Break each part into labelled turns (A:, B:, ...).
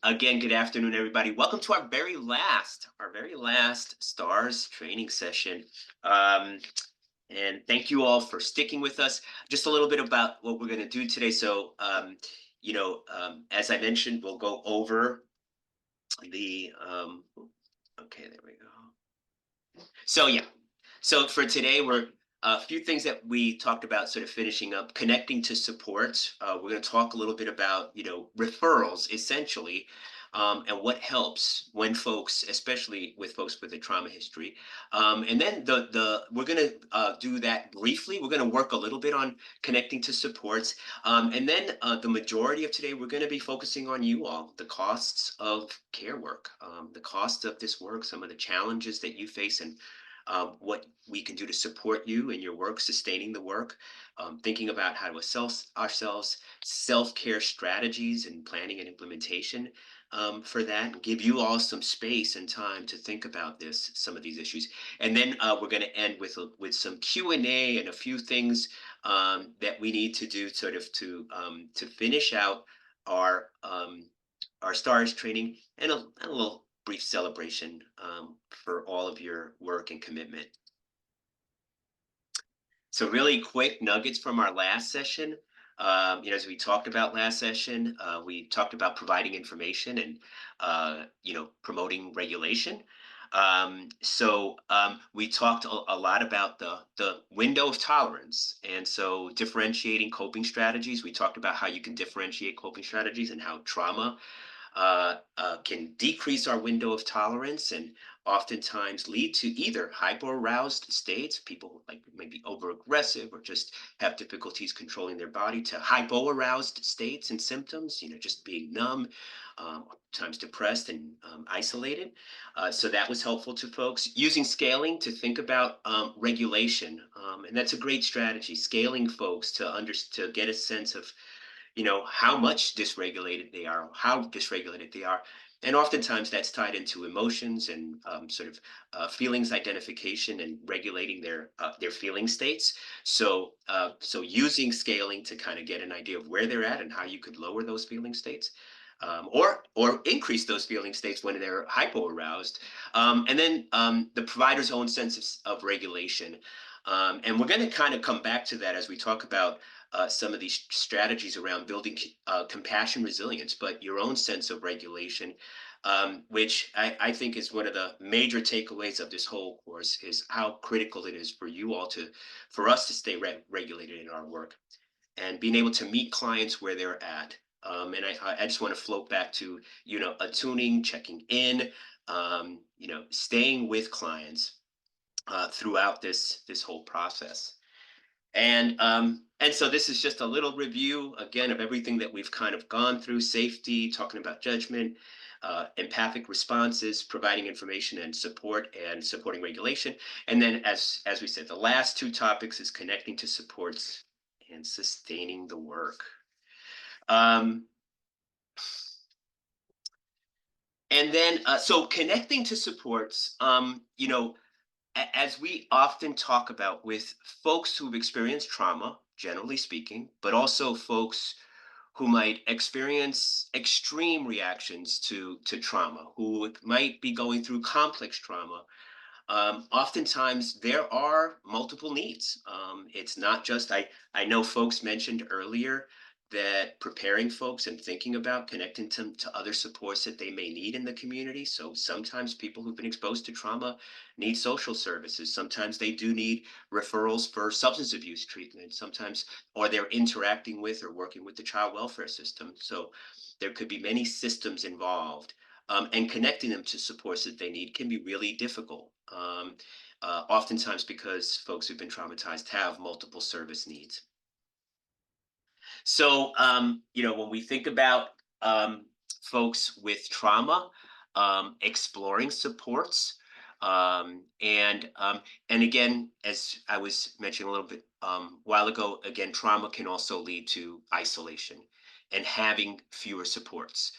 A: Again, good afternoon, everybody. Welcome to our very last STARS training session. Um, and thank you all for sticking with us. Just a little bit about what we're going to do today. As I mentioned, we'll go over okay, there we go. So for today, we're a few things that we talked about, sort of finishing up, connecting to support. We're going to talk a little bit about referrals, essentially, and what helps when folks, especially with folks with a trauma history. And then the we're going to do that briefly. We're going to work a little bit on connecting to supports, and then the majority of today, we're going to be focusing on you all, the costs of care work, the cost of this work, some of the challenges that you face, and what we can do to support you in your work, sustaining the work, thinking about how to assess ourselves, self care strategies, and planning and implementation for that, and give you all some space and time to think about some of these issues. And then we're going to end with some Q&A and a few things that we need to do sort of to finish out our um, our stars training and a little brief celebration for all of your work and commitment. So really quick nuggets from our last session. As we talked about last session, we talked about providing information and promoting regulation. We talked a lot about the window of tolerance, and so differentiating coping strategies. We talked about how you can differentiate coping strategies and how trauma can decrease our window of tolerance and oftentimes lead to either hyperaroused states, people like maybe over aggressive or just have difficulties controlling their body, to hypoaroused states and symptoms, just being numb, times depressed and isolated. So that was helpful to folks. Using scaling to think about regulation, and that's a great strategy. Scaling folks to get a sense of how much dysregulated they are, how dysregulated they are. And oftentimes that's tied into emotions and sort of feelings identification and regulating their feeling states. So using scaling to kind of get an idea of where they're at and how you could lower those feeling states, or increase those feeling states when they're hypoaroused. And then the provider's own sense of regulation. And we're going to kind of come back to that as we talk about some of these strategies around building compassion resilience, but your own sense of regulation, which I think is one of the major takeaways of this whole course, is how critical it is for us to stay regulated in our work and being able to meet clients where they're at. And I just want to float back to, attuning, checking in, staying with clients throughout this whole process. And so this is just a little review again of everything that we've kind of gone through: safety, talking about judgment, empathic responses, providing information and supporting regulation. And then as we said, the last two topics is connecting to supports and sustaining the work. Um, and then so connecting to supports, as we often talk about with folks who've experienced trauma, generally speaking, but also folks who might experience extreme reactions to trauma, who might be going through complex trauma. Oftentimes, there are multiple needs. It's not just, I know folks mentioned earlier that preparing folks and thinking about connecting to other supports that they may need in the community. So sometimes people who've been exposed to trauma need social services. Sometimes they do need referrals for substance abuse treatment. Sometimes, or they're interacting with or working with the child welfare system. So there could be many systems involved, and connecting them to supports that they need can be really difficult. Oftentimes because folks who've been traumatized have multiple service needs. So, when we think about folks with trauma, exploring supports, and again, as I was mentioning a little bit while ago, again, trauma can also lead to isolation and having fewer supports.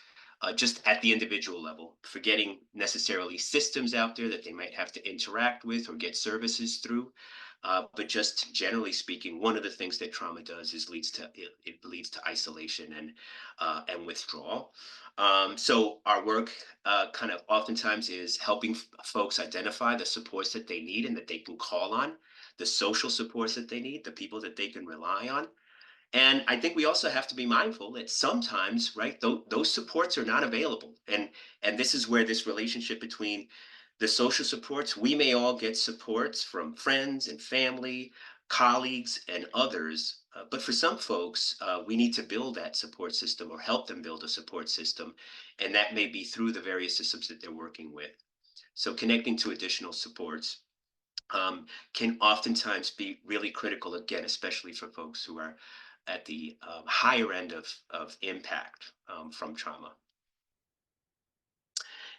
A: Just at the individual level, forgetting necessarily systems out there that they might have to interact with or get services through. But just generally speaking, one of the things that trauma does is it leads to isolation and withdrawal. So our work kind of oftentimes is helping folks identify the supports that they need and that they can call on, the social supports that they need, the people that they can rely on. And I think we also have to be mindful that sometimes, right, those supports are not available. And this is where this relationship between the social supports, we may all get supports from friends and family, colleagues, and others. But for some folks, we need to build that support system or help them build a support system. And that may be through the various systems that they're working with. So connecting to additional supports can oftentimes be really critical, again, especially for folks who are at the higher end of impact from trauma.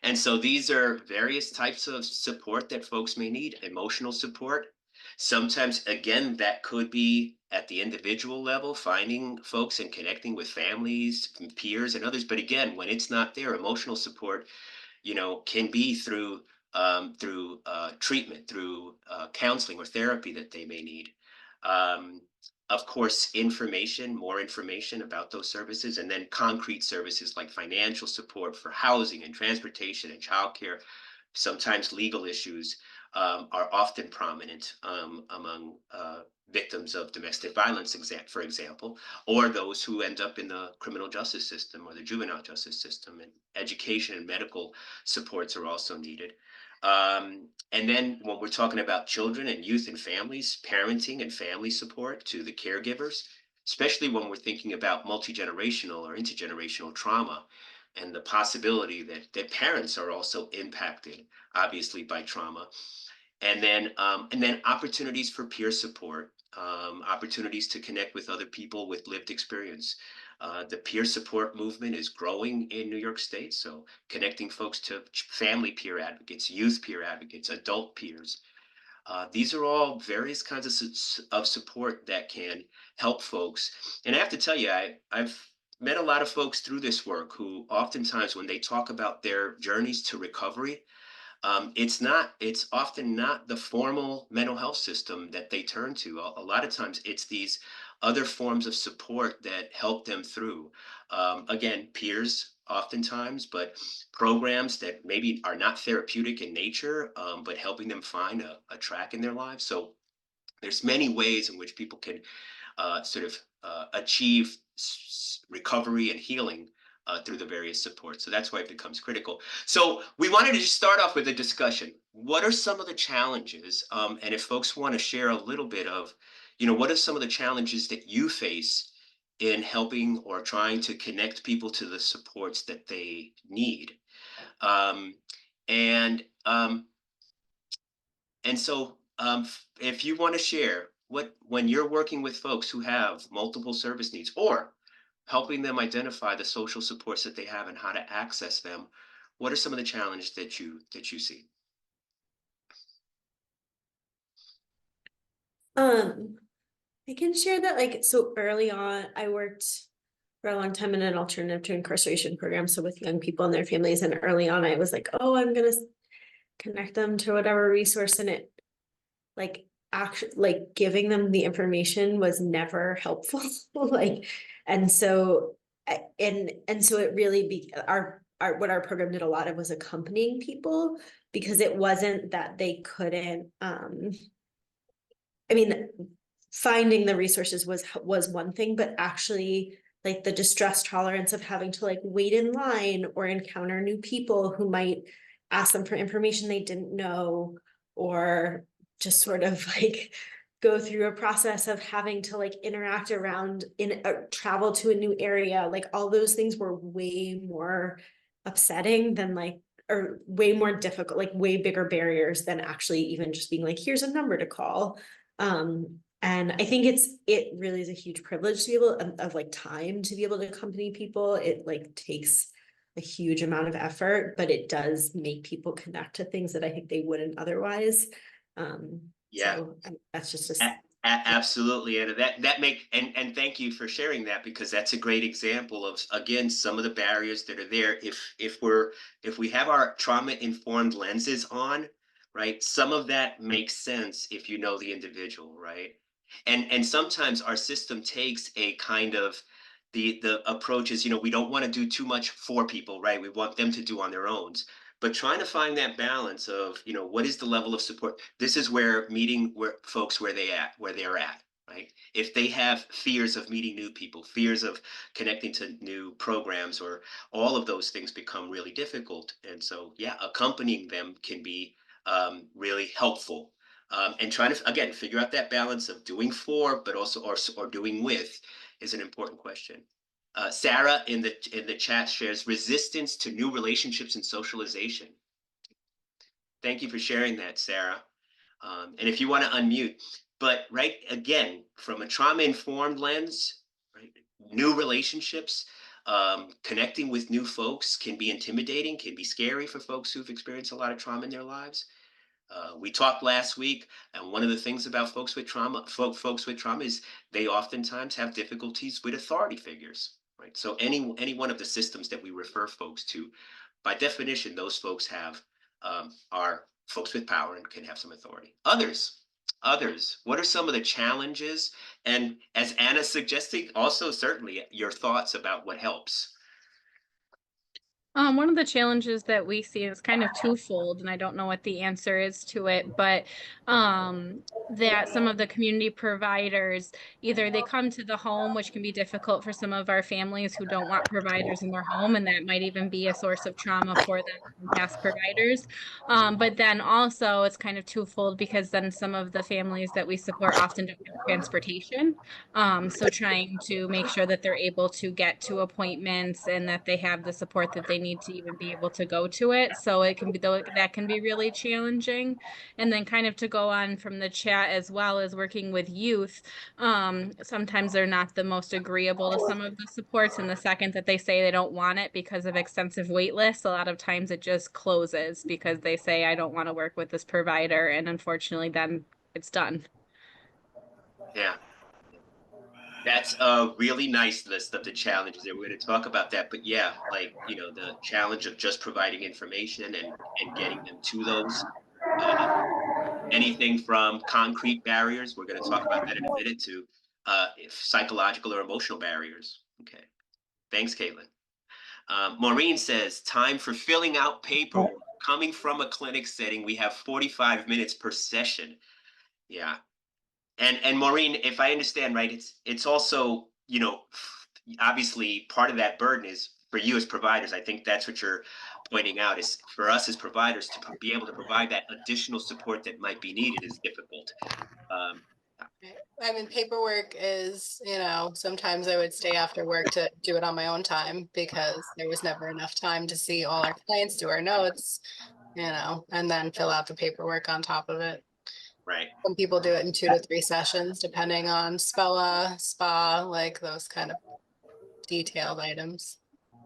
A: And so these are various types of support that folks may need, emotional support. Sometimes, again, that could be at the individual level, finding folks and connecting with families, peers, and others. But again, when it's not there, emotional support, can be through treatment, through counseling or therapy that they may need. Um, of course, more information about those services, and then concrete services like financial support for housing and transportation and childcare. Sometimes legal issues are often prominent among victims of domestic violence, for example, or those who end up in the criminal justice system or the juvenile justice system. And education and medical supports are also needed. And then when we're talking about children and youth and families, parenting and family support to the caregivers, especially when we're thinking about multi-generational or intergenerational trauma and the possibility that parents are also impacted, obviously, by trauma. And then opportunities for peer support, opportunities to connect with other people with lived experience. The peer support movement is growing in New York State, so connecting folks to family peer advocates, youth peer advocates, adult peers. These are all various kinds of support that can help folks. And I have to tell you, I've met a lot of folks through this work who oftentimes, when they talk about their journeys to recovery, it's often not the formal mental health system that they turn to. A lot of times it's these other forms of support that help them through. Again, peers oftentimes, but programs that maybe are not therapeutic in nature, but helping them find a track in their lives. So there's many ways in which people can sort of achieve recovery and healing through the various supports. So that's why it becomes critical. So we wanted to just start off with a discussion. What are some of the challenges? And if folks want to share a little bit of, what are some of the challenges that you face in helping or trying to connect people to the supports that they need? Um, and um, and so, if you want to share when you're working with folks who have multiple service needs or helping them identify the social supports that they have and how to access them, what are some of the challenges that you see?
B: Um, I can share that so early on, I worked for a long time in an alternative to incarceration program. So with young people and their families, and early on, I was like, oh, I'm gonna connect them to whatever resource, and it actually giving them the information was never helpful. like, and so and so it really be our what our program did a lot of was accompanying people, because it wasn't that they couldn't I mean, finding the resources was one thing, but actually the distress tolerance of having to wait in line or encounter new people who might ask them for information they didn't know, or just sort of go through a process of having to interact around travel to a new area, all those things were way more upsetting than or way more difficult, way bigger barriers than actually even just being here's a number to call. And I think it really is a huge privilege to be able of time to be able to accompany people. It takes a huge amount of effort, but it does make people connect to things that I think they wouldn't otherwise.
A: Yeah.
B: That's just
A: Absolutely, and that thank you for sharing that, because that's a great example of, again, some of the barriers that are there. If we have our trauma informed lenses on, right? Some of that makes sense if you know the individual, right? And sometimes our system takes a kind of the approach is, we don't want to do too much for people, right? We want them to do on their own. But trying to find that balance of, what is the level of support? This is where meeting where folks where they're at, right? If they have fears of meeting new people, fears of connecting to new programs, or all of those things become really difficult. And so, yeah, accompanying them can be really helpful. And trying to again figure out that balance of doing for, but also or doing with, is an important question. Sarah in the chat shares resistance to new relationships and socialization. Thank you for sharing that, Sarah. And if you want to unmute, but right again, from a trauma informed lens, right, new relationships, connecting with new folks can be intimidating, can be scary for folks who've experienced a lot of trauma in their lives. We talked last week, and one of the things about folks with trauma is they oftentimes have difficulties with authority figures, right? So any one of the systems that we refer folks to, by definition, those folks are folks with power and can have some authority. Others, what are some of the challenges? And as Anna's suggesting, also certainly your thoughts about what helps.
C: One of the challenges that we see is kind of twofold, and I don't know what the answer is to it, but that some of the community providers, either they come to the home, which can be difficult for some of our families who don't want providers in their home, and that might even be a source of trauma for them from past providers. But then also it's kind of twofold because then some of the families that we support often don't have transportation. So trying to make sure that they're able to get to appointments and that they have the support that they need to even be able to go to it. So it can be that can be really challenging. And then kind of to go on from the chat as well as working with youth, sometimes they're not the most agreeable to some of the supports. And the second that they say they don't want it because of extensive wait lists, a lot of times it just closes because they say, I don't want to work with this provider. And unfortunately, then it's done.
A: Yeah. That's a really nice list of the challenges, and we're going to talk about that. But yeah, like, the challenge of just providing information and getting them to those. Uh, Anything from concrete barriers, we're going to talk about that in a minute, to if psychological or emotional barriers. Okay. Thanks, Caitlin. Maureen says, time for filling out paperwork. Coming from a clinic setting, we have 45 minutes per session. Yeah, and Maureen, if I understand right, it's also, obviously part of that burden is for you as providers. I think that's what you're pointing out, is for us as providers to be able to provide that additional support that might be needed is difficult. Um,
D: Right. I mean, paperwork is, sometimes I would stay after work to do it on my own time because there was never enough time to see all our clients, do our notes, and then fill out the paperwork on top of it.
A: right.
D: Some people do it in 2 to 3 sessions, depending on SPELA, SPA, like those kind of detailed items.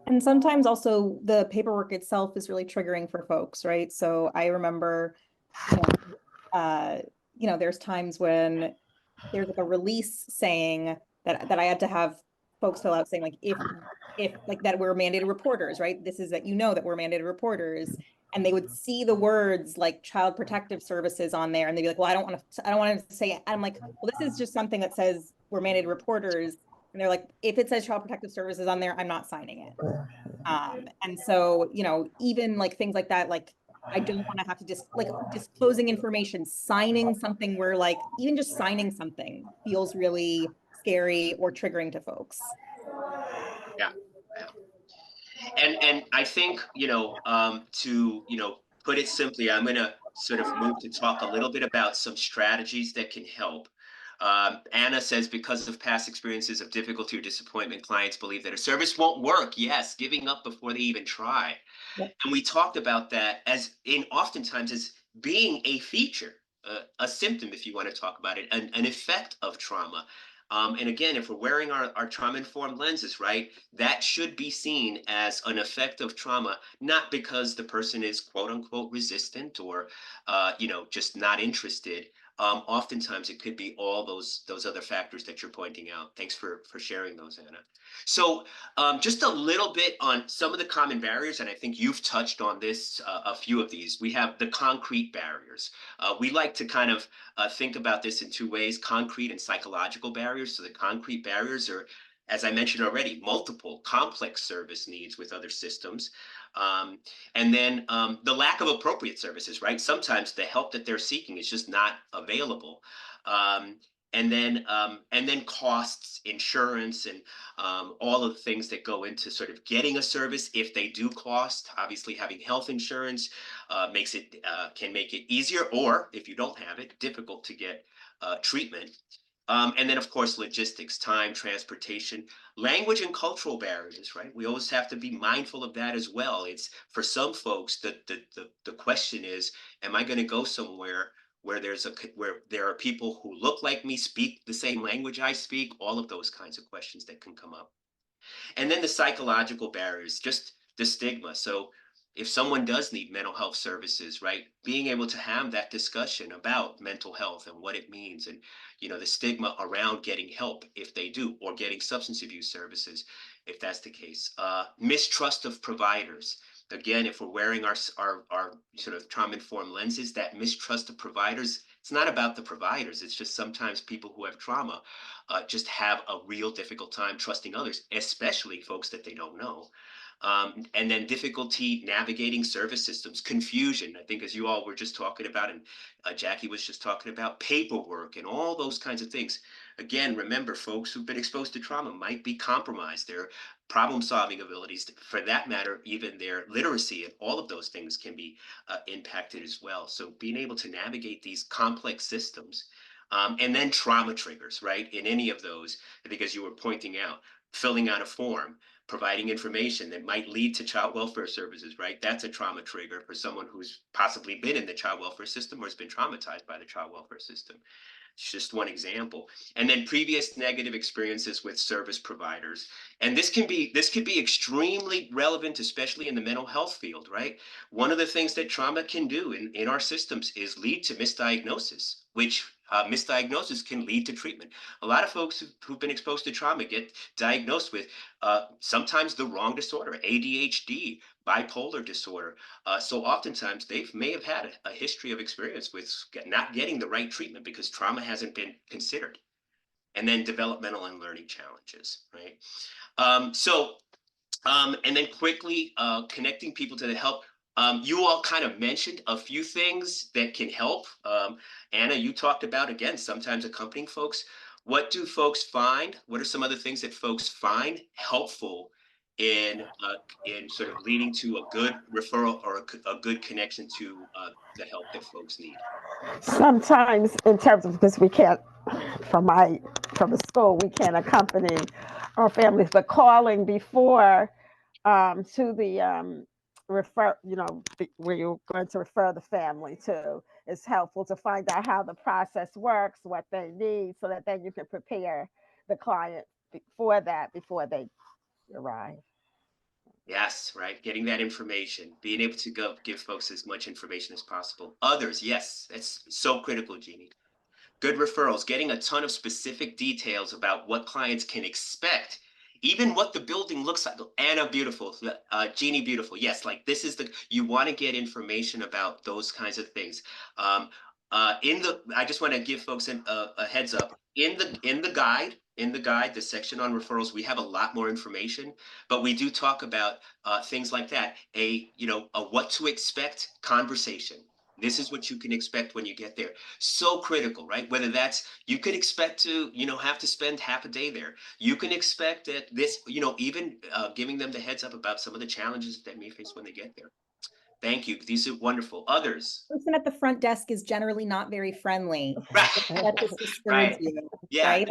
E: And sometimes also the paperwork itself is really triggering for folks, right? So I remember, you there's times when there's like a release saying that I had to have folks fill out saying like if like that we're mandated reporters, right? This is that that we're mandated reporters, and they would see the words like Child Protective Services on there, and they'd be like, well, I don't want to say it. I'm like, well, this is just something that says we're mandated reporters. And they're like, if it says Child Protective Services on there, I'm not signing it. And so, even like things like that, like I don't want to have to disclosing information, signing something where like even just signing something feels really scary or triggering to folks.
A: Yeah. And I think, to, put it simply, I'm going to sort of move to talk a little bit about some strategies that can help. Anna says, because of past experiences of difficulty or disappointment, clients believe that a service won't work. Yes, giving up before they even try.
E: Yep.
A: And we talked about that as oftentimes as being a feature, a symptom, if you want to talk about it, an effect of trauma. And again, if we're wearing our trauma-informed lenses, right, that should be seen as an effect of trauma, not because the person is quote unquote resistant or, just not interested. Oftentimes it could be all those other factors that you're pointing out. Thanks for sharing those, Anna. So just a little bit on some of the common barriers, and I think you've touched on this, a few of these. We have the concrete barriers. We like to kind of think about this in two ways: concrete and psychological barriers. So the concrete barriers are, as I mentioned already, multiple complex service needs with other systems. Um, and then the lack of appropriate services, right? Sometimes the help that they're seeking is just not available. Um, and then costs, insurance, and all of the things that go into sort of getting a service if they do cost. Obviously, having health insurance makes it can make it easier, or if you don't have it, difficult to get treatment. And then, of course, logistics, time, transportation, language, and cultural barriers, right? We always have to be mindful of that as well. It's for some folks, the question is, am I going to go somewhere where where there are people who look like me, speak the same language I speak? All of those kinds of questions that can come up. And then the psychological barriers, just the stigma. So if someone does need mental health services, right, being able to have that discussion about mental health and what it means, and the stigma around getting help if they do, or getting substance abuse services if that's the case. Mistrust of providers. Again, if we're wearing our sort of trauma informed lenses, that mistrust of providers, it's not about the providers. It's just sometimes people who have trauma just have a real difficult time trusting others, especially folks that they don't know. And then difficulty navigating service systems, confusion. I think, as you all were just talking about, and Jackie was just talking about, paperwork and all those kinds of things. Again, remember, folks who've been exposed to trauma might be compromised. Their problem solving abilities, for that matter, even their literacy, and all of those things can be impacted as well. So being able to navigate these complex systems, and then trauma triggers, right? In any of those, because you were pointing out, filling out a form, providing information that might lead to child welfare services, right? That's a trauma trigger for someone who's possibly been in the child welfare system or has been traumatized by the child welfare system. It's just one example. And then previous negative experiences with service providers. And this could be extremely relevant, especially in the mental health field, right? One of the things that trauma can do in our systems is lead to misdiagnosis, which misdiagnosis can lead to treatment. A lot of folks who've been exposed to trauma get diagnosed with sometimes the wrong disorder: ADHD, bipolar disorder. So oftentimes they may have had a history of experience with not getting the right treatment because trauma hasn't been considered. And then developmental and learning challenges, right? And then quickly connecting people to the help. You all kind of mentioned a few things that can help. Anna, you talked about, again, sometimes accompanying folks. What do folks find? What are some other things that folks find helpful in sort of leading to a good referral or a good connection to the help that folks need?
F: Sometimes, in terms of, because we can't, from the school, we can't accompany our families, but calling before to the refer, where you're going to refer the family to, is helpful to find out how the process works, what they need, so that then you can prepare the client for that before they arrive.
A: Yes, right. Getting that information, being able to give folks as much information as possible. Others, yes, that's so critical, Jeannie. Good referrals, getting a ton of specific details about what clients can expect, even what the building looks like. Anna, beautiful. Jeannie, beautiful. Yes, like this is you want to get information about those kinds of things. I just want to give folks a heads up. In the guide, the section on referrals, we have a lot more information, but we do talk about things like that. A what to expect conversation. This is what you can expect when you get there. So critical, right? Whether that's, you can expect to, have to spend half a day there. You can expect that this, even giving them the heads up about some of the challenges that may face when they get there. Thank you. These are wonderful. Others.
E: Person at the front desk is generally not very friendly.
A: Right.
E: That just disturbs
A: Right.
E: you.
A: Yeah.
E: Right.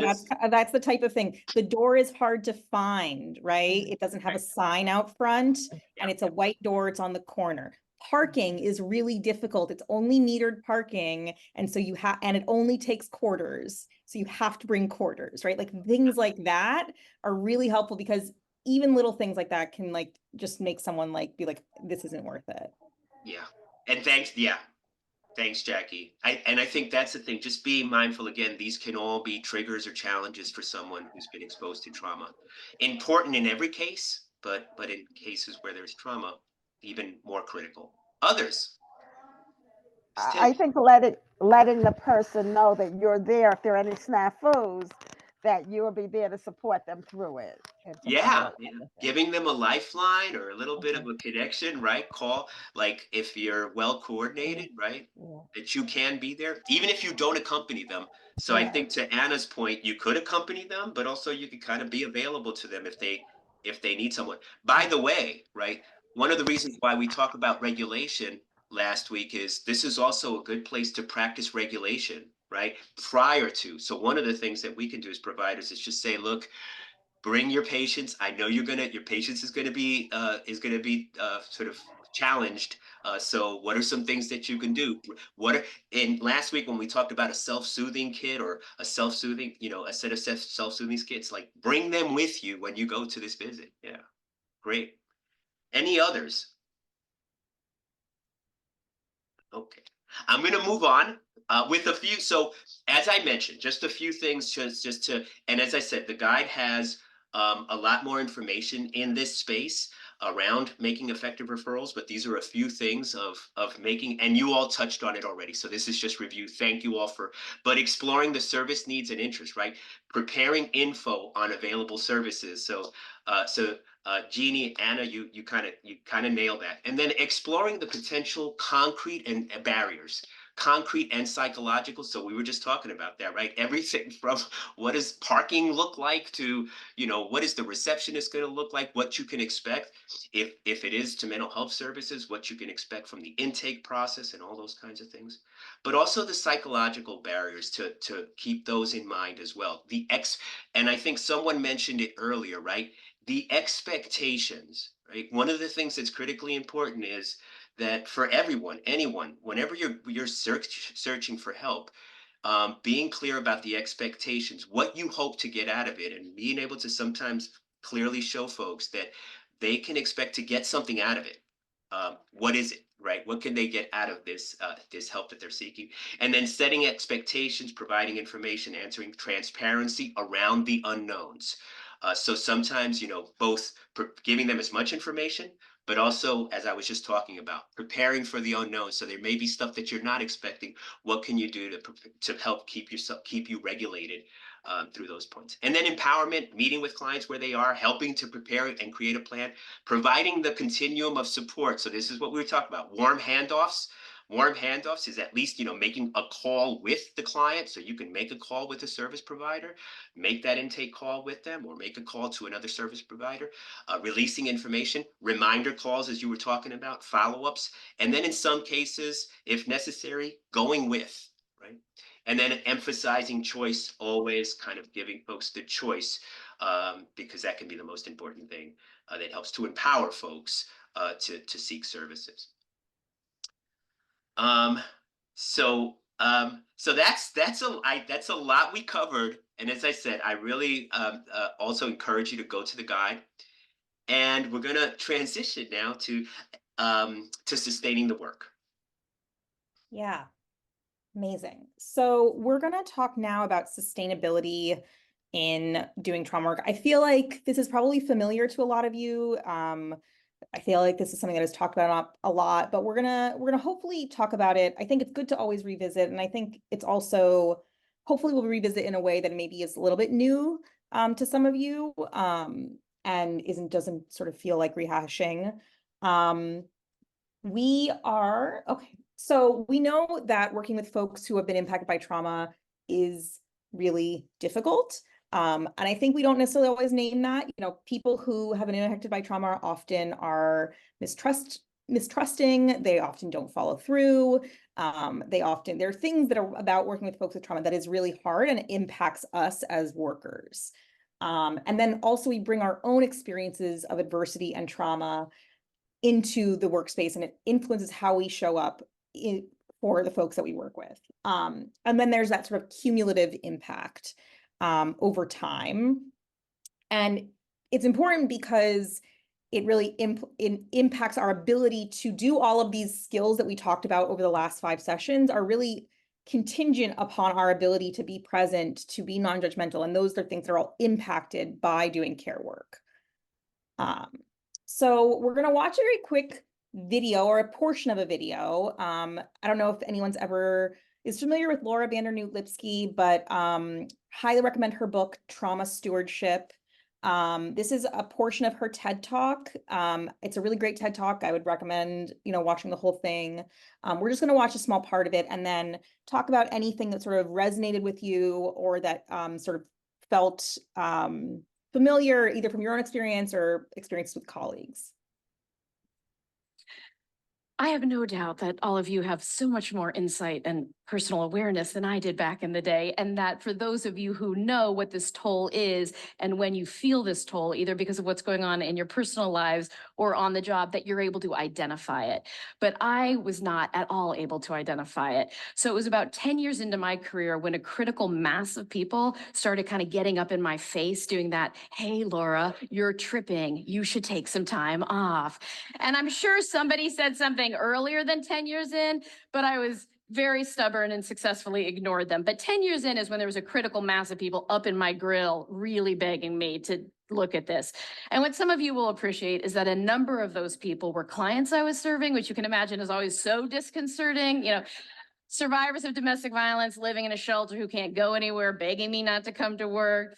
E: That's the type of thing. The door is hard to find, right? It doesn't have a sign out front, and it's a white door. It's on the corner. Parking is really difficult. It's only metered parking. And so and it only takes quarters. So you have to bring quarters, right? Like things like that are really helpful, because even little things like that can just make someone be like, this isn't worth it.
A: Yeah. And thanks. Yeah. Thanks, Jackie. And I think that's the thing, just being mindful again, these can all be triggers or challenges for someone who's been exposed to trauma. Important in every case, but in cases where there's trauma, even more critical. Others,
F: I
A: still,
F: think letting the person know that you're there if there are any snafus, that you will be there to support them through it and to
A: yeah,
F: follow
A: yeah.
F: everything.
A: Giving them a lifeline or a little bit of
F: Mhm.
A: a connection, right? Call, like if you're well coordinated, right?
F: Yeah,
A: That you can be there, even if you don't accompany them. So I
F: yeah,
A: think to Anna's point, you could accompany them, but also you could kind of be available to them if they need someone. By the way, right? One of the reasons why we talk about regulation last week is this is also a good place to practice regulation, right? Prior to. So one of the things that we can do as providers is just say, look, bring your patience. I know your patience is gonna be sort of challenged. So what are some things that you can do? What are in last week when we talked about a self-soothing kit or a self-soothing, a set of self-soothing kits, like bring them with you when you go to this visit. Yeah, great. Any others? Okay. I'm gonna move on with a few. So as I mentioned, just a few things just to, and as I said, the guide has a lot more information in this space around making effective referrals, but these are a few things of making, and you all touched on it already. So this is just review. Thank you all for, but exploring the service needs and interests, right? Preparing info on available services. So Jeannie, Anna, you kind of nailed that. And then exploring the potential concrete and barriers, concrete and psychological. So we were just talking about that, right? Everything from what does parking look like to, what is the receptionist going to look like, what you can expect if it is to mental health services, what you can expect from the intake process and all those kinds of things. But also the psychological barriers to keep those in mind as well. And I think someone mentioned it earlier, right? The expectations, right? One of the things that's critically important is that for everyone, anyone, whenever you're searching for help, being clear about the expectations, what you hope to get out of it, and being able to sometimes clearly show folks that they can expect to get something out of it. What is it, right? What can they get out of this help that they're seeking? And then setting expectations, providing information, answering transparency around the unknowns. So sometimes, both giving them as much information, but also, as I was just talking about, preparing for the unknown. So there may be stuff that you're not expecting. What can you do to help keep you regulated through those points? And then empowerment, meeting with clients where they are, helping to prepare and create a plan, providing the continuum of support. So this is what we were talking about: warm handoffs. Warm handoffs is at least, making a call with the client. So you can make a call with a service provider, make that intake call with them, or make a call to another service provider, releasing information, reminder calls, as you were talking about, follow-ups, and then in some cases, if necessary, going with, right? And then emphasizing choice, always kind of giving folks the choice, because that can be the most important thing that helps to empower folks to seek services. Um, so that's a lot we covered. And as I said, I really also encourage you to go to the guide. And we're gonna transition now to sustaining the work.
E: Yeah, amazing. So we're going to talk now about sustainability in doing trauma work. I feel like this is probably familiar to a lot of you. I feel like this is something that is talked about a lot, but we're gonna hopefully talk about it. I think it's good to always revisit, and I think it's also hopefully we'll revisit in a way that maybe is a little bit new to some of you, and doesn't sort of feel like rehashing. Um, we are okay. So we know that working with folks who have been impacted by trauma is really difficult. And I think we don't necessarily always name that. People who have been impacted by trauma often are mistrusting. They often don't follow through. There are things that are about working with folks with trauma that is really hard and impacts us as workers. And then also we bring our own experiences of adversity and trauma into the workspace, and it influences how we show up for the folks that we work with. And then there's that sort of cumulative impact over time. And it's important because it really impacts our ability to do all of these skills that we talked about over the last 5 sessions are really contingent upon our ability to be present, to be non-judgmental. And those are things that are all impacted by doing care work. So we're going to watch a very quick video, or a portion of a video. I don't know if anyone's ever is familiar with Laura Vandernoot Lipsky, but highly recommend her book, Trauma Stewardship. This is a portion of her TED Talk. It's a really great TED Talk. I would recommend, watching the whole thing. We're just going to watch a small part of it and then talk about anything that sort of resonated with you, or that sort of felt familiar, either from your own experience or experience with colleagues.
G: I have no doubt that all of you have so much more insight and personal awareness than I did back in the day. And that for those of you who know what this toll is, and when you feel this toll, either because of what's going on in your personal lives or on the job, that you're able to identify it. But I was not at all able to identify it. So it was about 10 years into my career when a critical mass of people started kind of getting up in my face doing that, "Hey, Laura, you're tripping. You should take some time off." And I'm sure somebody said something earlier than 10 years in, but I was very stubborn and successfully ignored them. But 10 years in is when there was a critical mass of people up in my grill really begging me to look at this. And what some of you will appreciate is that a number of those people were clients I was serving, which you can imagine is always so disconcerting. Survivors of domestic violence living in a shelter who can't go anywhere, begging me not to come to work.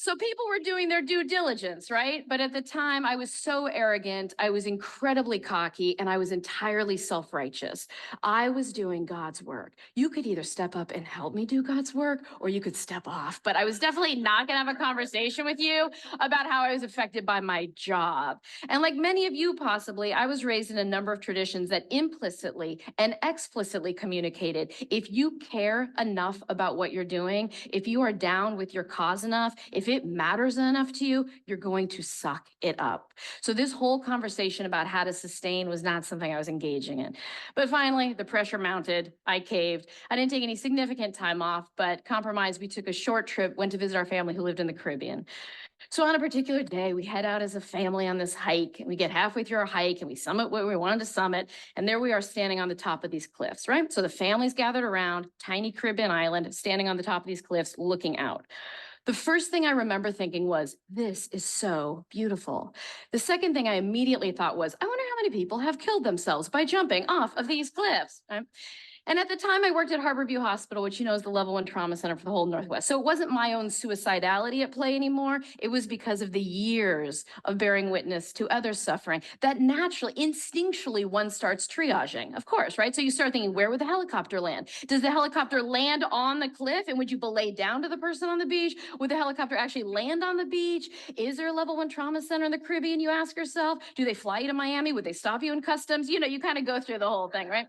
G: So people were doing their due diligence, right? But at the time, I was so arrogant, I was incredibly cocky, and I was entirely self-righteous. I was doing God's work. You could either step up and help me do God's work, or you could step off. But I was definitely not gonna have a conversation with you about how I was affected by my job. And like many of you possibly, I was raised in a number of traditions that implicitly and explicitly communicated, if you care enough about what you're doing, if you are down with your cause enough, if it matters enough to you, you're going to suck it up. So this whole conversation about how to sustain was not something I was engaging in. But finally, the pressure mounted. I caved. I didn't take any significant time off, but compromised. We took a short trip, went to visit our family who lived in the Caribbean. So on a particular day, we head out as a family on this hike, and we get halfway through our hike and we summit what we wanted to summit. And there we are standing on the top of these cliffs, right? So the family's gathered around, tiny Caribbean island, standing on the top of these cliffs, looking out. The first thing I remember thinking was, this is so beautiful. The second thing I immediately thought was, I wonder how many people have killed themselves by jumping off of these cliffs. Right? And at the time I worked at Harborview Hospital, which is the level 1 trauma center for the whole Northwest. So it wasn't my own suicidality at play anymore. It was because of the years of bearing witness to others suffering that naturally, instinctually, one starts triaging, of course, right? So you start thinking, where would the helicopter land? Does the helicopter land on the cliff? And would you belay down to the person on the beach? Would the helicopter actually land on the beach? Is there a level 1 trauma center in the Caribbean, you ask yourself? Do they fly you to Miami? Would they stop you in customs? You kind of go through the whole thing, right?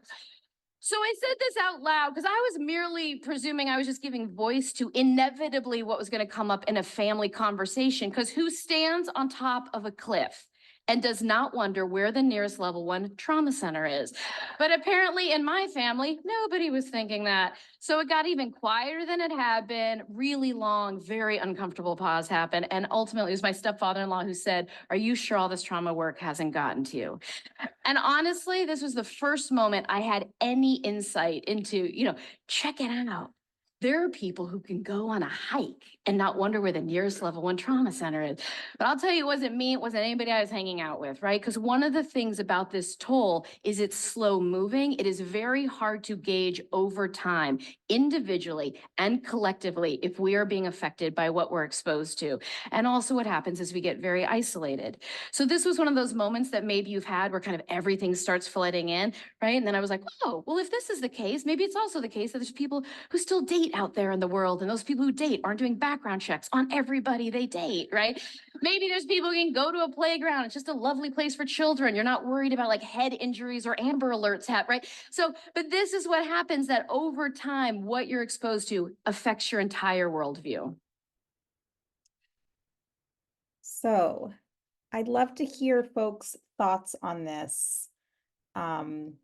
G: So I said this out loud because I was merely presuming I was just giving voice to inevitably what was going to come up in a family conversation, because who stands on top of a cliff and does not wonder where the nearest level 1 trauma center is? But apparently in my family, nobody was thinking that. So it got even quieter than it had been. Really long, very uncomfortable pause happened. And ultimately it was my stepfather-in-law who said, "Are you sure all this trauma work hasn't gotten to you?" And honestly, this was the first moment I had any insight into, check it out. There are people who can go on a hike and not wonder where the nearest level 1 trauma center is. But I'll tell you, it wasn't me, it wasn't anybody I was hanging out with, right? Because one of the things about this toll is it's slow moving. It is very hard to gauge over time, individually and collectively, if we are being affected by what we're exposed to. And also what happens is we get very isolated. So this was one of those moments that maybe you've had where kind of everything starts flooding in, right? And then I was like, oh, well, if this is the case, maybe it's also the case that there's people who still date out there in the world, and those people who date aren't doing background checks on everybody they date, right? Maybe there's people who can go to a playground. It's just a lovely place for children. You're not worried about like head injuries or Amber Alerts, right? So, but this is what happens, that over time, what you're exposed to affects your entire worldview.
E: So I'd love to hear folks' thoughts on this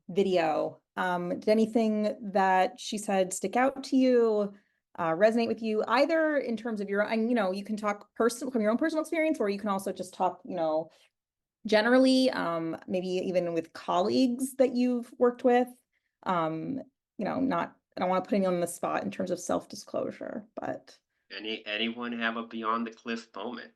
E: video. Did anything that she said stick out to you, resonate with you, either in terms of your, and you can talk from your own personal experience, or you can also just talk, generally, maybe even with colleagues that you've worked with. Not, I don't want to put anyone on the spot in terms of self-disclosure, but
A: Anyone have a beyond the cliff moment?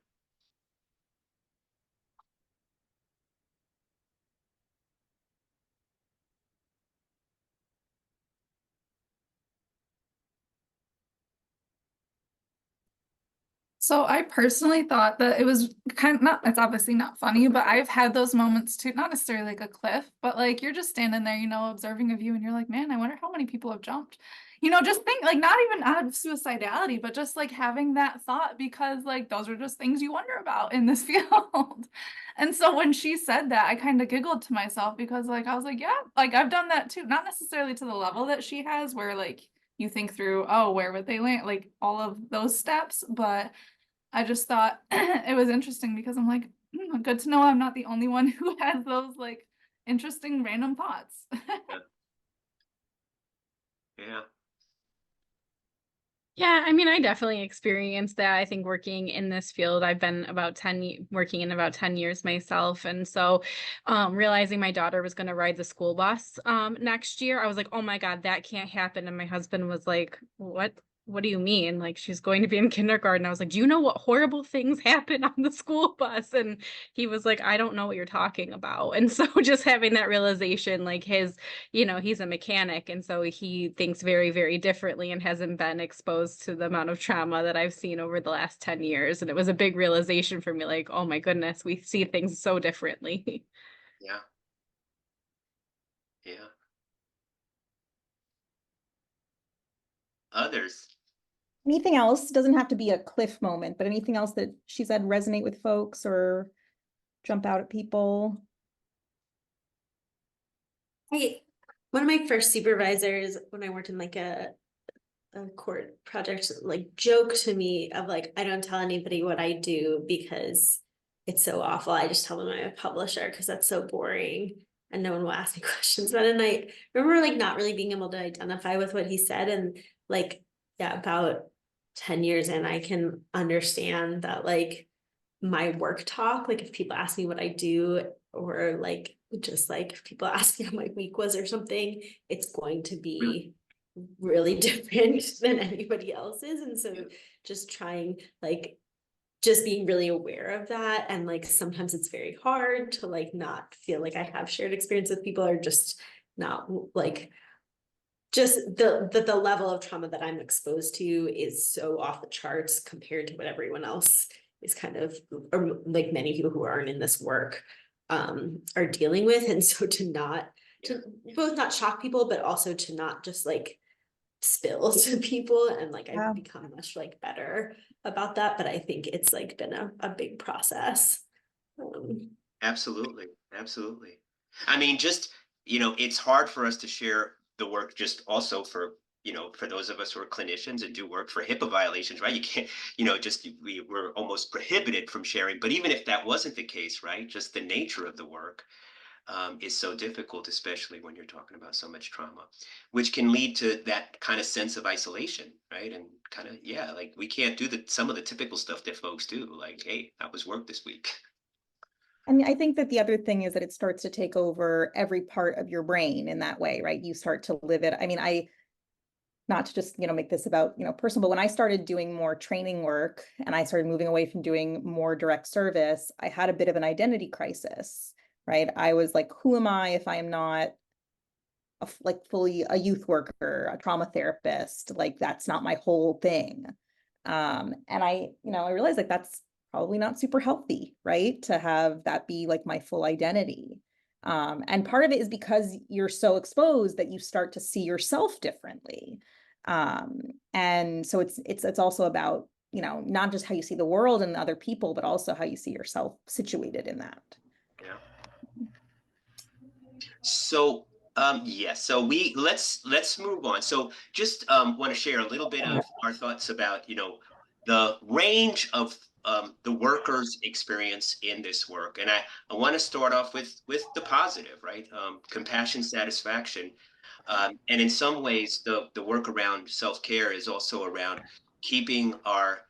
H: So I personally thought that it was kind of not, it's obviously not funny, but I've had those moments too, not necessarily like a cliff, but like you're just standing there, observing a view and you're like, man, I wonder how many people have jumped. Just think like not even out of suicidality, but just like having that thought because like those are just things you wonder about in this field. And so when she said that, I kind of giggled to myself because like I was like, yeah, like I've done that too, not necessarily to the level that she has where like you think through, oh, where would they land? Like all of those steps, but I just thought it was interesting because I'm like, good to know I'm not the only one who has those like interesting random thoughts.
A: Yeah.
C: Yeah, I mean, I definitely experienced that. I think working in this field, I've been working in about 10 years myself. And so realizing my daughter was going to ride the school bus next year, I was like, oh my God, that can't happen. And my husband was like, what do you mean? Like she's going to be in kindergarten. I was like, do you know what horrible things happen on the school bus? And he was like, I don't know what you're talking about. And so just having that realization, like he's a mechanic. And so he thinks very, very differently and hasn't been exposed to the amount of trauma that I've seen over the last 10 years. And it was a big realization for me, like, oh my goodness, we see things so differently.
A: Yeah. Yeah. Others.
E: anything else? Doesn't have to be a cliff moment, but anything else that she said resonate with folks or jump out at people?
B: One of my first supervisors when I worked in like a court project like joked to me of like, I don't tell anybody what I do because it's so awful. I just tell them I'm a publisher because that's so boring and no one will ask me questions about it. And I remember like not really being able to identify with what he said. And like, yeah, about 10 years in, I can understand that like my work talk, like if people ask me what I do, or like just like if people ask me how my week was or something, it's going to be really different than anybody else's. And so just trying like just being really aware of that. And like sometimes it's very hard to like not feel like I have shared experience with people, or just not like just the level of trauma that I'm exposed to is so off the charts compared to what everyone else is kind of, or like many people who aren't in this work are dealing with. And so to both not shock people, but also to not just like spill to people. And like
E: Yeah.
B: I've become much like better about that, but I think it's like been a big process.
A: Absolutely. Absolutely. I mean, just, it's hard for us to share the work just also for, for those of us who are clinicians and do work for HIPAA violations, right? You can't, we're almost prohibited from sharing. But even if that wasn't the case, right? Just the nature of the work is so difficult, especially when you're talking about so much trauma, which can lead to that kind of sense of isolation, right? And kind of, yeah, like we can't do some of the typical stuff that folks do, like, hey, how was work this week?
E: I mean, I think that the other thing is that it starts to take over every part of your brain in that way, right? You start to live it. I mean, not to just, make this about, personal, but when I started doing more training work and I started moving away from doing more direct service, I had a bit of an identity crisis, right? I was like, who am I if I am not like fully a youth worker, a trauma therapist? Like that's not my whole thing. And I realized like that's probably not super healthy, right? To have that be like my full identity. And part of it is because you're so exposed that you start to see yourself differently. And so it's also about, not just how you see the world and other people, but also how you see yourself situated in that.
A: Yeah. So yes, so let's move on. So just want to share a little bit of our thoughts about the range of the workers' experience in this work, and I want to start off with the positive, right? Compassion, satisfaction, and in some ways the work around self-care is also around keeping our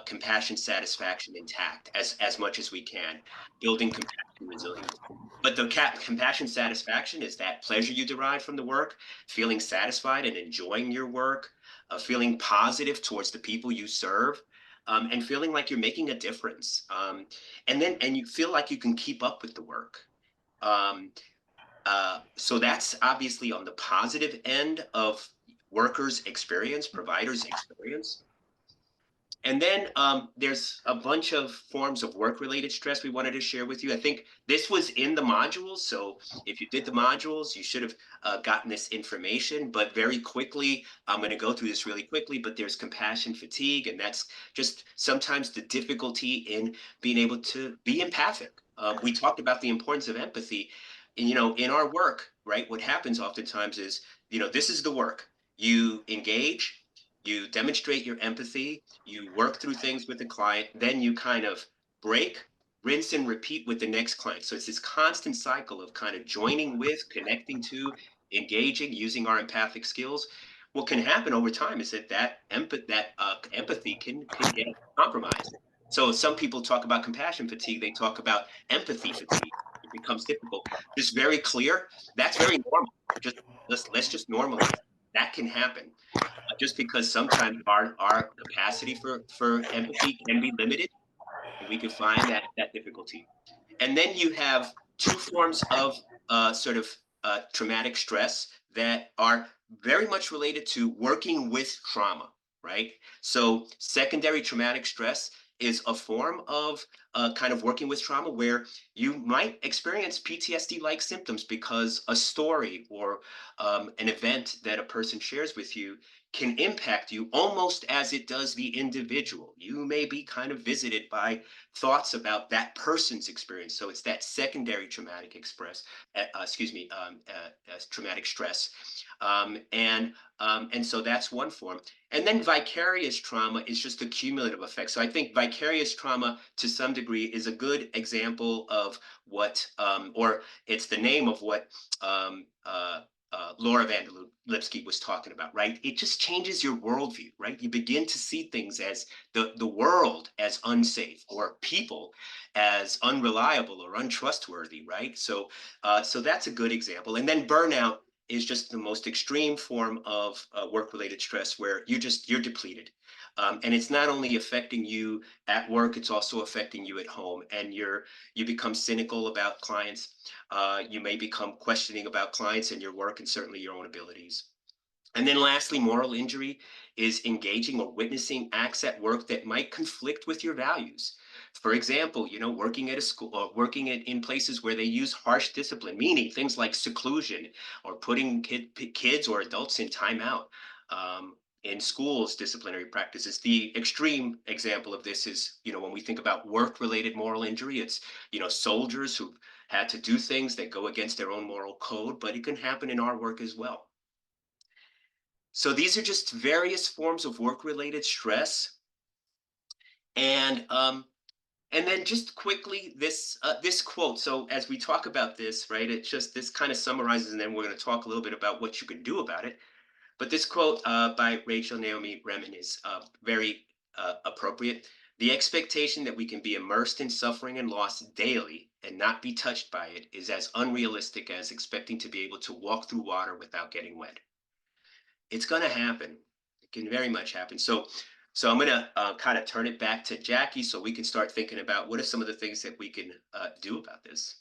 A: compassion satisfaction intact as much as we can, building compassion resilience. But the compassion satisfaction is that pleasure you derive from the work, feeling satisfied and enjoying your work, feeling positive towards the people you serve, and feeling like you're making a difference. And you feel like you can keep up with the work. Um, so that's obviously on the positive end of workers' experience, providers' experience. And then there's a bunch of forms of work-related stress we wanted to share with you. I think this was in the modules. So if you did the modules, you should have gotten this information. But very quickly, I'm going to go through this really quickly, but there's compassion fatigue. And that's just sometimes the difficulty in being able to be empathic. We talked about the importance of empathy. And, in our work, right, what happens oftentimes is, this is the work. You engage, you demonstrate your empathy, you work through things with the client, then you kind of break, rinse and repeat with the next client. So it's this constant cycle of kind of joining with, connecting to, engaging, using our empathic skills. What can happen over time is that empathy can get compromised. So some people talk about compassion fatigue, they talk about empathy fatigue. It becomes difficult. Just very clear, that's very normal. Let's just normalize that can happen. Just because sometimes our capacity for empathy can be limited, and we can find that difficulty. And then you have two forms of sort of traumatic stress that are very much related to working with trauma, right? So secondary traumatic stress is a form of kind of working with trauma where you might experience PTSD-like symptoms because a story or an event that a person shares with you can impact you almost as it does the individual. You may be kind of visited by thoughts about that person's experience. So it's that secondary traumatic traumatic stress. And so that's one form. And then vicarious trauma is just a cumulative effect. So I think vicarious trauma to some degree is a good example of what, or it's the name of what Laura van der Lipsky was talking about, right? It just changes your worldview, right? You begin to see things as the world as unsafe, or people as unreliable or untrustworthy, right? So that's a good example. And then burnout is just the most extreme form of work-related stress where you're depleted. And it's not only affecting you at work, it's also affecting you at home, and you become cynical about clients. You may become questioning about clients and your work and certainly your own abilities. And then lastly, moral injury is engaging or witnessing acts at work that might conflict with your values. For example, working at a school or working in places where they use harsh discipline, meaning things like seclusion or putting kids or adults in timeout. In schools, disciplinary practices. The extreme example of this is, when we think about work-related moral injury, it's, soldiers who had to do things that go against their own moral code, but it can happen in our work as well. So these are just various forms of work-related stress. And then just quickly, this quote. So as we talk about this, right, this kind of summarizes, and then we're going to talk a little bit about what you can do about it. But this quote by Rachel Naomi Remen is very appropriate. The expectation that we can be immersed in suffering and loss daily and not be touched by it is as unrealistic as expecting to be able to walk through water without getting wet. It's going to happen. It can very much happen. So I'm going to kind of turn it back to Jackie so we can start thinking about what are some of the things that we can do about this.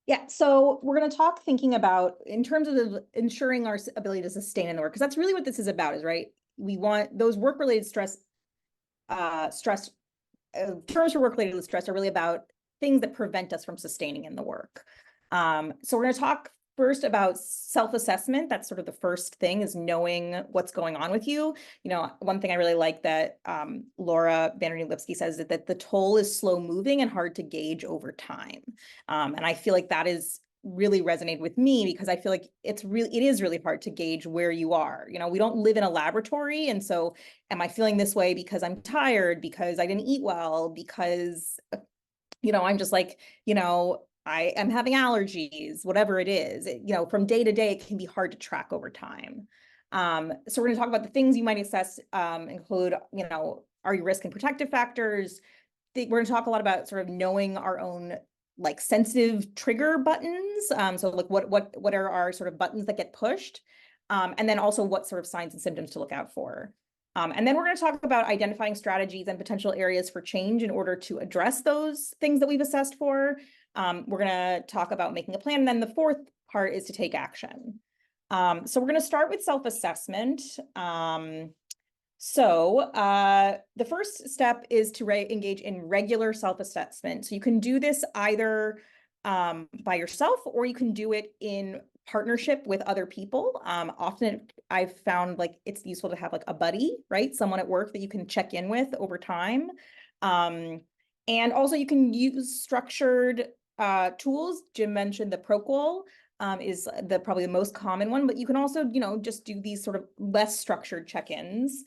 E: Yeah, so we're going to talk thinking about in terms of ensuring our ability to sustain in the work, because that's really what this is about, is right. We want those work-related terms for work-related stress are really about things that prevent us from sustaining in the work. So we're going to talk first about self-assessment. That's sort of the first thing, is knowing what's going on with you. One thing I really like that Laura van der Lipsky says is that the toll is slow moving and hard to gauge over time. And I feel like that is really resonated with me, because I feel like it is really hard to gauge where you are. We don't live in a laboratory. And so am I feeling this way because I'm tired, because I didn't eat well, because, I'm just like, I am having allergies, whatever it is, from day to day, it can be hard to track over time. So we're going to talk about the things you might assess, include, are your risk and protective factors. We're going to talk a lot about sort of knowing our own like sensitive trigger buttons. So like what are our sort of buttons that get pushed? And then also what sort of signs and symptoms to look out for. And then we're going to talk about identifying strategies and potential areas for change in order to address those things that we've assessed for. We're going to talk about making a plan. And then the fourth part is to take action. So we're going to start with self-assessment. The first step is to engage in regular self-assessment. So you can do this either by yourself, or you can do it in partnership with other people. Often I've found like it's useful to have like a buddy, right? Someone at work that you can check in with over time. And also you can use structured tools. Jim mentioned the Proqual. Is probably the most common one, but you can also, just do these sort of less structured check-ins.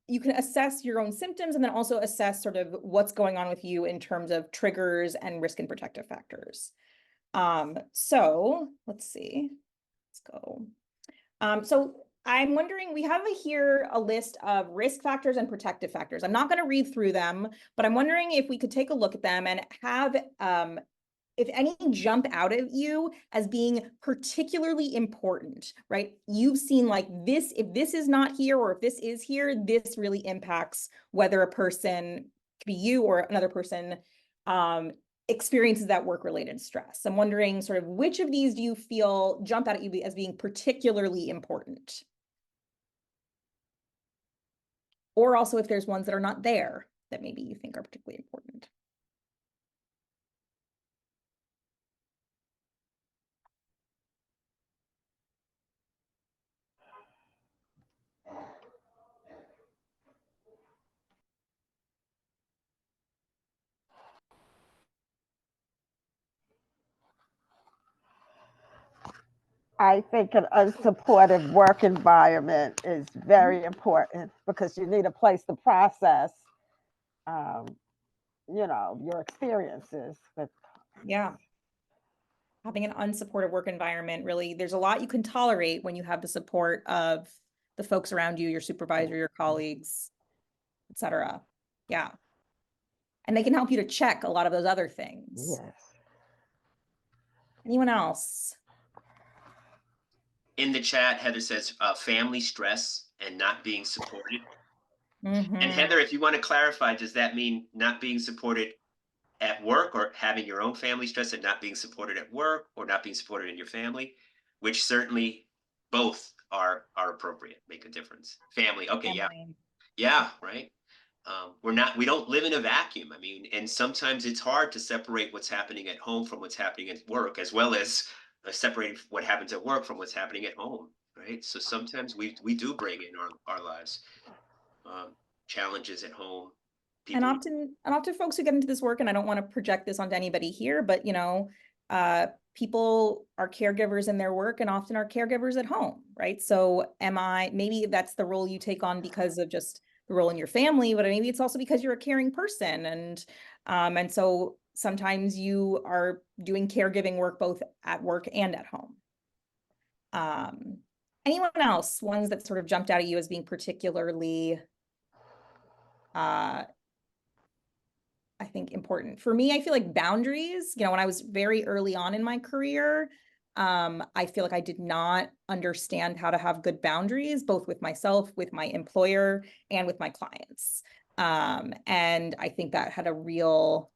E: You can assess your own symptoms and then also assess sort of what's going on with you in terms of triggers and risk and protective factors. So let's see, let's go. So I'm wondering, we have here a list of risk factors and protective factors. I'm not going to read through them, but I'm wondering if we could take a look at them and have, if any jump out at you as being particularly important, right? You've seen like this, if this is not here, or if this is here, this really impacts whether a person, could be you or another person, experiences that work-related stress. I'm wondering sort of which of these do you feel jump out at you as being particularly important? Or also if there's ones that are not there that maybe you think are particularly important.
F: I think an unsupportive work environment is very important because you need a place to process, your experiences. But
E: yeah, having an unsupportive work environment, really, there's a lot you can tolerate when you have the support of the folks around you, your supervisor, your colleagues, etc. Yeah. And they can help you to check a lot of those other things.
F: yes.
E: Anyone else?
A: In the chat, Heather says family stress and not being supported.
E: Mm-hmm.
A: And Heather, if you want to clarify, does that mean not being supported at work, or having your own family stress and not being supported at work, or not being supported in your family? Which certainly both are appropriate, make a difference. Family, okay, yeah, right. We don't live in a vacuum. I mean, and sometimes it's hard to separate what's happening at home from what's happening at work, as well as separating what happens at work from what's happening at home, right? So sometimes we do bring in our lives, challenges at home.
E: And often folks who get into this work, and I don't want to project this onto anybody here, but people are caregivers in their work and often are caregivers at home, right? So maybe that's the role you take on because of just the role in your family, but maybe it's also because you're a caring person. And so sometimes you are doing caregiving work both at work and at home. Anyone else? Ones that sort of jumped out at you as being particularly, I think, important. For me, I feel like boundaries, when I was very early on in my career, I feel like I did not understand how to have good boundaries, both with myself, with my employer, and with my clients. And I think that had a real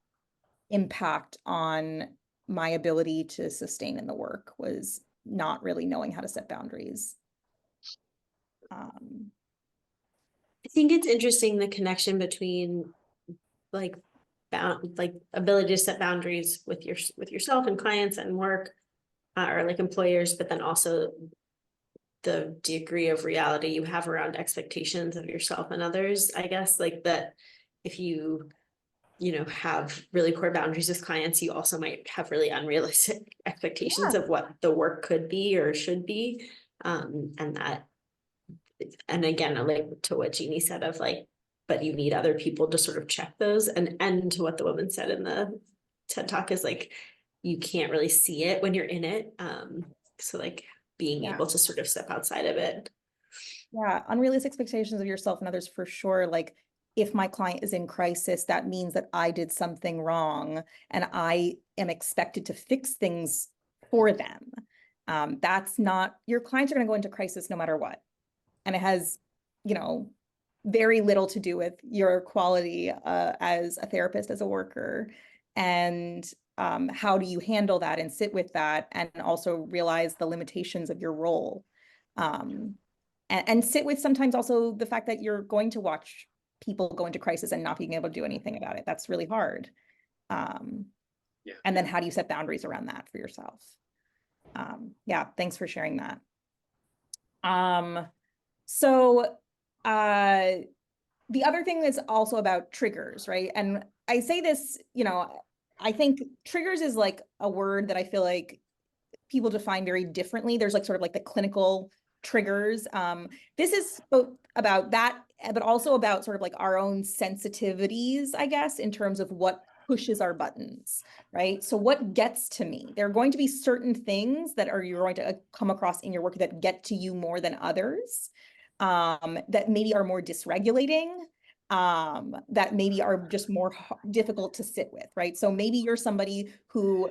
E: impact on my ability to sustain in the work, was not really knowing how to set boundaries.
B: I think it's interesting, the connection between ability to set boundaries with yourself and clients and work, or like employers, but then also the degree of reality you have around expectations of yourself and others. I guess like that, if you have really core boundaries with clients, you also might have really unrealistic expectations of what the work could be or should be. And again, like to what Jeannie said of like, but you need other people to sort of check those, and to what the woman said in the TED Talk is like, you can't really see it when you're in it. So like being
E: Yeah.
B: able to sort of step outside of it.
E: Yeah, unrealistic expectations of yourself and others for sure. Like if my client is in crisis, that means that I did something wrong and I am expected to fix things for them. That's not, your clients are going to go into crisis no matter what. And it has, you know, very little to do with your quality as a therapist, as a worker. And how do you handle that and sit with that and also realize the limitations of your role? And sit with sometimes also the fact that you're going to watch people go into crisis and not being able to do anything about it. That's really hard.
A: Yeah.
E: And then how do you set boundaries around that for yourself? Yeah, thanks for sharing that. So the other thing is also about triggers, right? And I say this, you know, I think triggers is like a word that I feel like people define very differently. There's like sort of like the clinical triggers. This is both about that, but also about sort of like our own sensitivities, I guess, in terms of what pushes our buttons, right? So what gets to me? There are going to be certain things that you're going to come across in your work that get to you more than others, that maybe are more dysregulating, that maybe are just more difficult to sit with, right? So maybe you're somebody who,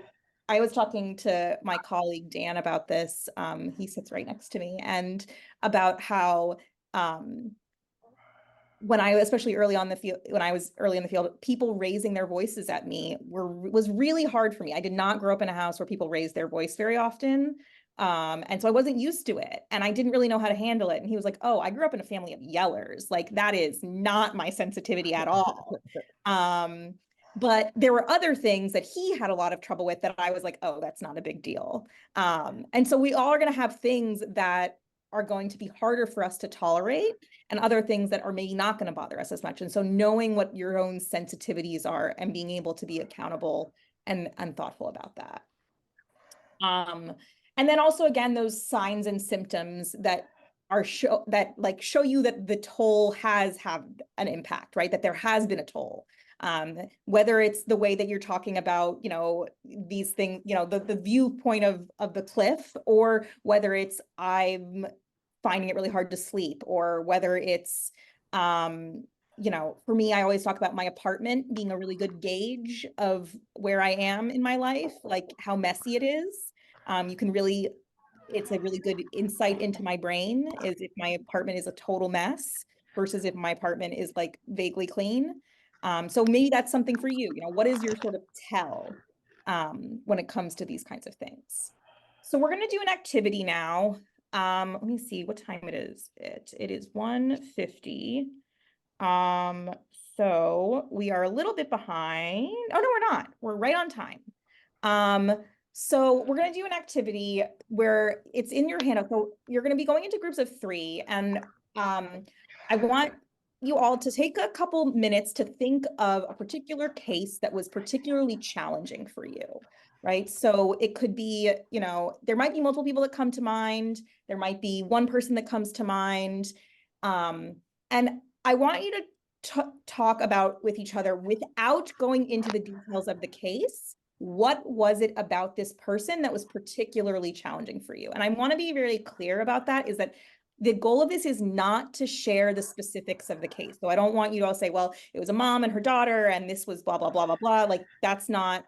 E: I was talking to my colleague Dan about this, he sits right next to me, and about how when I, especially early on the field, when I was early in the field, people raising their voices at me was really hard for me. I did not grow up in a house where people raised their voice very often. And so I wasn't used to it and I didn't really know how to handle it. And he was like, oh, I grew up in a family of yellers. Like that is not my sensitivity at all. But there were other things that he had a lot of trouble with that I was like, oh, that's not a big deal. And so we all are going to have things that are going to be harder for us to tolerate and other things that are maybe not going to bother us as much. And so knowing what your own sensitivities are and being able to be accountable and thoughtful about that. And then also, again, those signs and symptoms that show you that the toll has had an impact, right? That there has been a toll. Whether it's the way that you're talking about, you know, these things, you know, the viewpoint of the cliff, or whether it's I'm finding it really hard to sleep, or whether it's, you know, for me, I always talk about my apartment being a really good gauge of where I am in my life, like how messy it is. You can really, it's a really good insight into my brain is if my apartment is a total mess versus if my apartment is like vaguely clean. So maybe that's something for you, you know, what is your sort of tell when it comes to these kinds of things? So we're going to do an activity now. Let me see what time it is. It is 1:50. So we are a little bit behind. Oh, no, we're not. We're right on time. So we're going to do an activity where it's in your handout. So you're going to be going into groups of 3. And I want you all to take a couple minutes to think of a particular case that was particularly challenging for you, right? So it could be, you know, there might be multiple people that come to mind. There might be one person that comes to mind. And I want you to talk about with each other without going into the details of the case. What was it about this person that was particularly challenging for you? And I want to be very clear about that, is that the goal of this is not to share the specifics of the case. So I don't want you to all say, well, it was a mom and her daughter, and this was blah, blah, blah, blah, blah. Like that's not,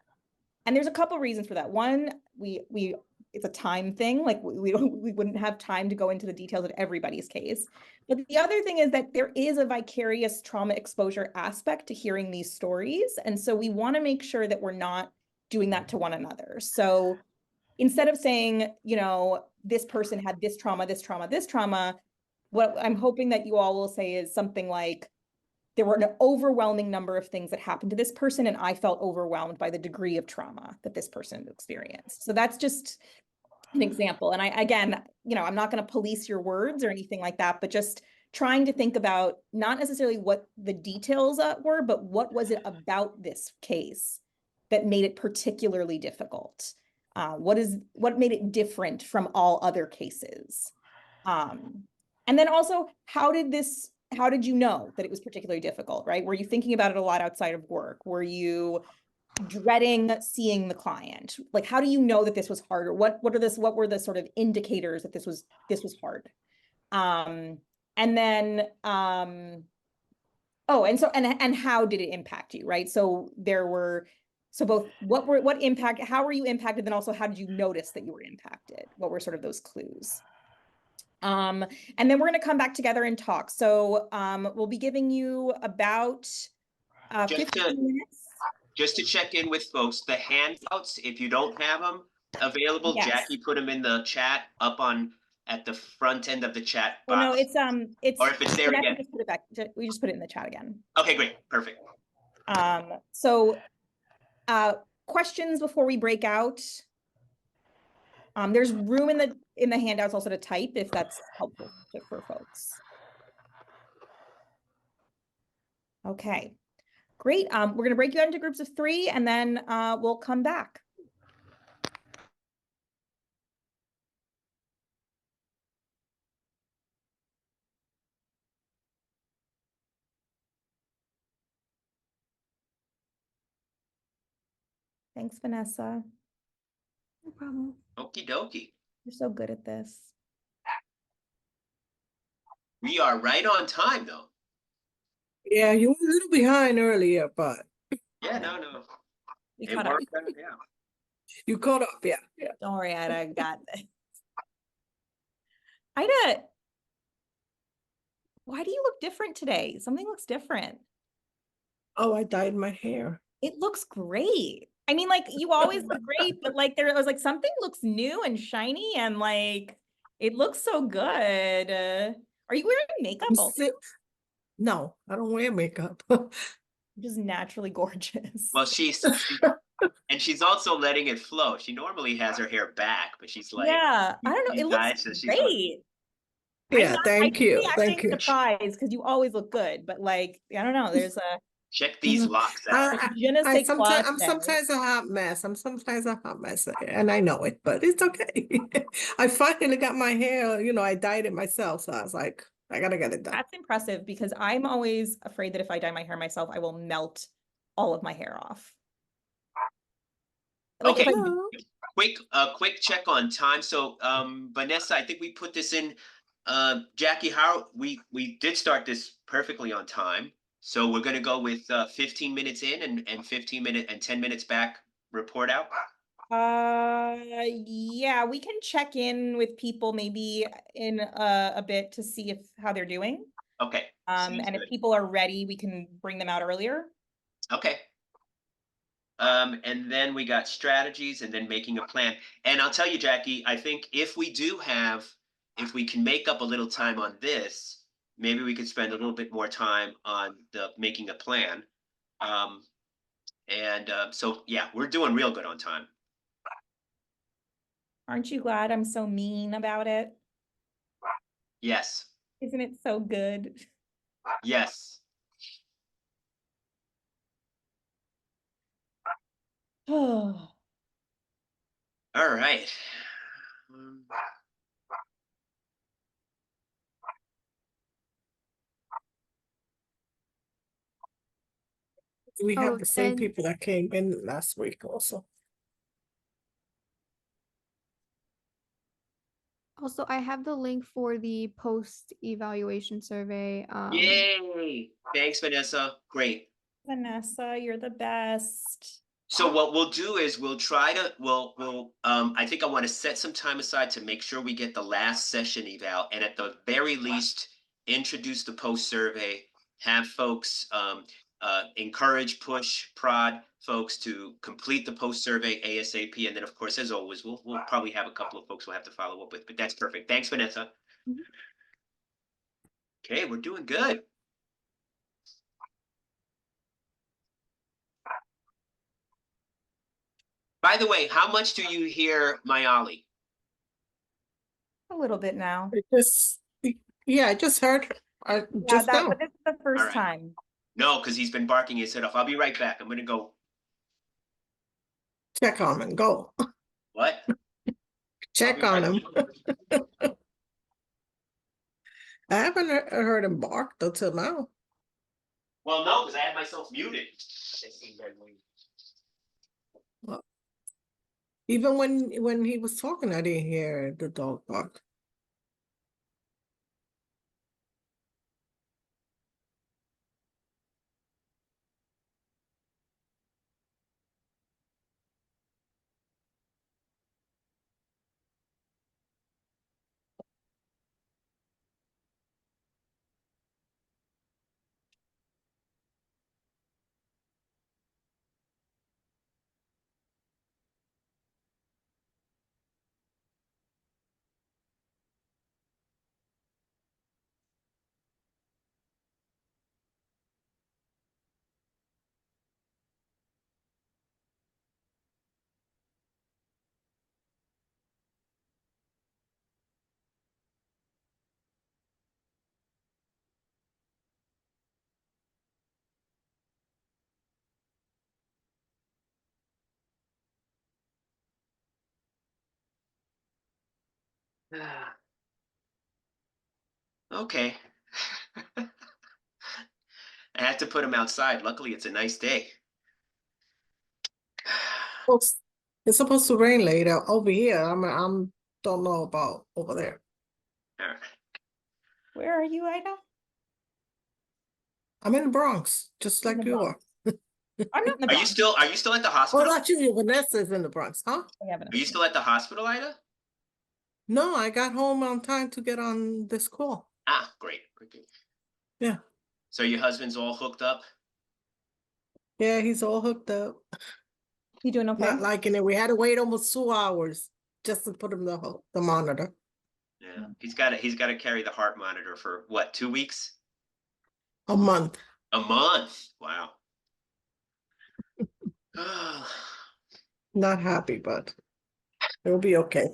E: and there's a couple reasons for that. One, it's a time thing. Like we wouldn't have time to go into the details of everybody's case. But the other thing is that there is a vicarious trauma exposure aspect to hearing these stories. And so we want to make sure that we're not doing that to one another. So instead of saying, you know, this person had this trauma, this trauma, this trauma, what I'm hoping that you all will say is something like, there were an overwhelming number of things that happened to this person, and I felt overwhelmed by the degree of trauma that this person experienced. So that's just an example. And again, you know, I'm not going to police your words or anything like that, but just trying to think about not necessarily what the details were, but what was it about this case that made it particularly difficult? What made it different from all other cases? And then also, how did you know that it was particularly difficult, right? Were you thinking about it a lot outside of work? Were you dreading seeing the client? Like, how do you know that this was hard, or what were the sort of indicators that this was hard? And then, oh, and so, and how did it impact you, right? So there were, so both what impact, how were you impacted? Then also, how did you notice that you were impacted? What were sort of those clues? And then we're going to come back together and talk. So, we'll be giving you about,
A: Just
E: 15
A: to,
E: minutes.
A: just to check in with folks, the handouts, if you don't have them available,
E: Yes.
A: Jackie put them in the chat up on, at the front end of the chat
E: Well, no,
A: box.
E: it's,
A: Or if it's there
E: Vanessa
A: again.
E: just put it back. We just put it in the chat again.
A: Okay, great, perfect.
E: So, questions before we break out. There's room in the handouts also to type if that's helpful for folks. Okay, great. We're going to break you out into groups of 3 and then we'll come back. Thanks, Vanessa. No problem.
A: Okie dokie.
E: You're so good at this.
A: We are right on time though.
I: Yeah, you were a little behind earlier, but
A: Yeah, no.
E: We
A: It
E: caught up.
A: worked out, yeah.
I: you caught up. Yeah.
E: Don't worry, Ida, got this. Ida, why do you look different today? Something looks different.
I: Oh, I dyed my hair.
E: It looks great. I mean, like, you always look great, but like there was like something looks new and shiny and like it looks so good. Are you wearing makeup?
I: I'm
E: Also?
I: sick. No, I don't wear makeup.
E: Just naturally gorgeous.
A: Well, and she's also letting it flow. She normally has her hair back, but she's like,
E: Yeah, I don't know.
A: these
E: It
A: guys,
E: looks
A: so she's like,
E: great.
I: Yeah,
E: I
I: thank
E: can
I: you.
E: see
I: Thank
E: acting
I: you.
E: surprised because you always look good, but like, I don't know, there's a
A: check these
I: Mhm.
A: locks out.
E: je ne sais quoi
I: I'm
E: today.
I: sometimes a hot mess. I'm sometimes a hot mess, and I know it, but it's okay. I finally got my hair, I dyed it myself, so I was like, I gotta get it done.
E: That's impressive because I'm always afraid that if I dye my hair myself, I will melt all of my hair off. Like,
A: Okay,
E: if I,
A: quick check on time. So, Vanessa, I think we put this in. Jackie, how we did start this perfectly on time. So we're gonna go with 15 minutes in and 10 minutes back. Report out.
E: yeah, we can check in with people maybe in a bit to see how they're doing.
A: Okay. Seems
E: And if
A: good.
E: people are ready, we can bring them out earlier.
A: Okay. And then we got strategies and then making a plan. And I'll tell you, Jackie, I think if we can make up a little time on this, maybe we could spend a little bit more time on the making a plan. So yeah, we're doing real good on time.
E: Aren't you glad I'm so mean about it?
A: Yes.
E: Isn't it so good?
A: Yes.
E: Oh,
A: All right.
I: We have
J: Oh,
I: the same
J: and
I: people that came in last week also.
J: also I have the link for the post evaluation survey.
A: Yay. Thanks, Vanessa. Great.
E: Vanessa, you're the best.
A: So what we'll do is we'll I think I want to set some time aside to make sure we get the last session eval, and at the very least introduce the post survey, have folks encourage, push, prod folks to complete the post survey ASAP, and then of course, as always, we'll probably have a couple of folks we'll have to follow up with, but that's perfect. Thanks, Vanessa.
E: Mhm.
A: Okay, we're doing good. By the way, how much do you hear Mayali?
E: A little bit now.
I: I just heard
E: Yeah,
I: just now.
E: but this is the first
A: right.
E: time.
A: No, because he's been barking his head off. I'll be right back. I'm gonna go.
I: Check on him. Go.
A: What?
I: Check on him. I haven't heard him bark until now.
A: Well, no, because I had myself muted.
I: Well, even when he was talking, I didn't hear the dog bark.
A: Okay. I had to put him outside. Luckily, it's a nice day.
I: Well, it's supposed to rain later over here. I'm don't know about over there.
A: All right.
E: Where are you, Ida?
I: I'm in the Bronx, just
E: In
I: like
E: the
I: you
E: Bronx.
I: are.
E: I'm not in the
A: Are you
E: Bronx.
A: still at the
I: Oh,
A: hospital?
I: actually, Vanessa's in the Bronx, huh?
E: I haven't
A: Are you still at the hospital, Ida?
I: No, I got home on time to get on this call.
A: Ah, great. Great.
I: Yeah.
A: So your husband's all hooked up?
I: Yeah, he's all hooked up.
E: You doing okay?
I: Not liking it. We had to wait almost 2 hours just to put him the monitor.
A: Yeah. He's gotta carry the heart monitor for what, 2 weeks?
I: A month.
A: A month. Wow.
I: Not happy, but it'll be okay.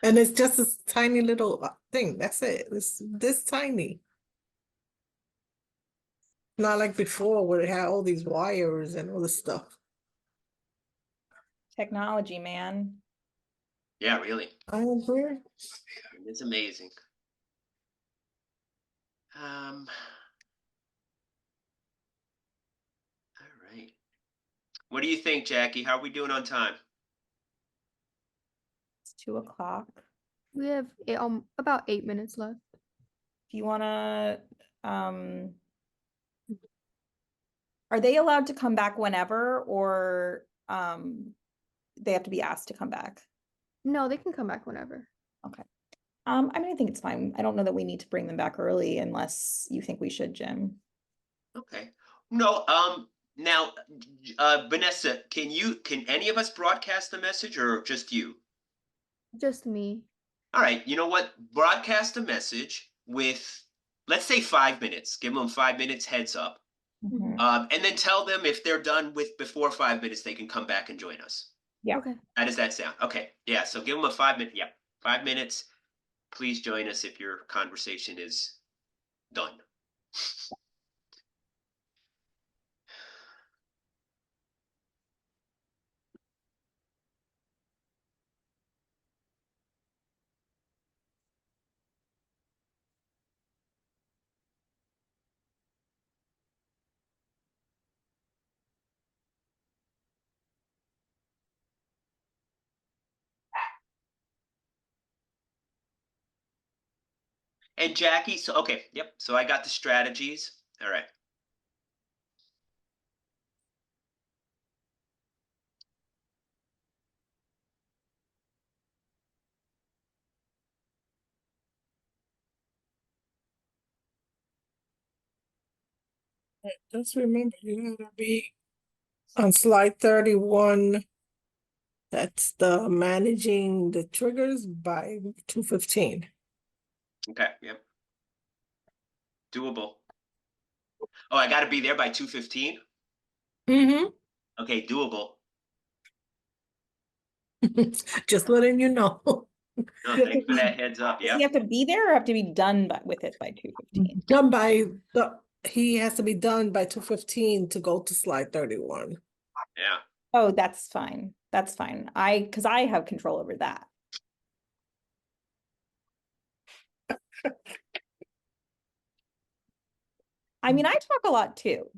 I: And it's just a tiny little thing. That's it. It's this tiny. Not like before where it had all these wires and all this stuff.
E: Technology, man.
A: Yeah, really.
I: I agree.
A: It's amazing. All right. What do you think, Jackie? How are we doing on time?
E: It's 2:00.
J: We have about 8 minutes left.
E: If you wanna, are they allowed to come back whenever, or, they have to be asked to come back?
J: No, they can come back whenever.
E: I mean, I think it's fine. I don't know that we need to bring them back early unless you think we should, Jim.
A: Okay. No, now, Vanessa, can any of us broadcast the message or just you?
J: Just me.
A: All right, you know what? Broadcast a message with, let's say 5 minutes. Give them 5 minutes heads up.
E: Mhm.
A: And then tell them if they're done with before 5 minutes, they can come back and join us.
E: Yeah.
J: Okay.
A: How does that sound? Okay, yeah, so give them a 5 minute, yeah, 5 minutes. Please join us if your conversation is done. And Jackie, so okay, yep. So I got the strategies. All right.
I: Just remember, you gotta be on slide 31. That's the managing the triggers by 2:15.
A: Okay, yep. Doable. Oh, I got to be there by 2:15.
I: Mm-hmm.
A: Okay, doable.
I: Just letting you know.
A: No, thanks for that heads up.
E: Does he
A: Yep.
E: have to be there or have to be done with it by 2:15?
I: Done by he has to be done by 2:15 to go to slide 31.
A: Yeah.
E: Oh, that's fine. That's fine. Because I have control over that. I mean, I talk a lot too.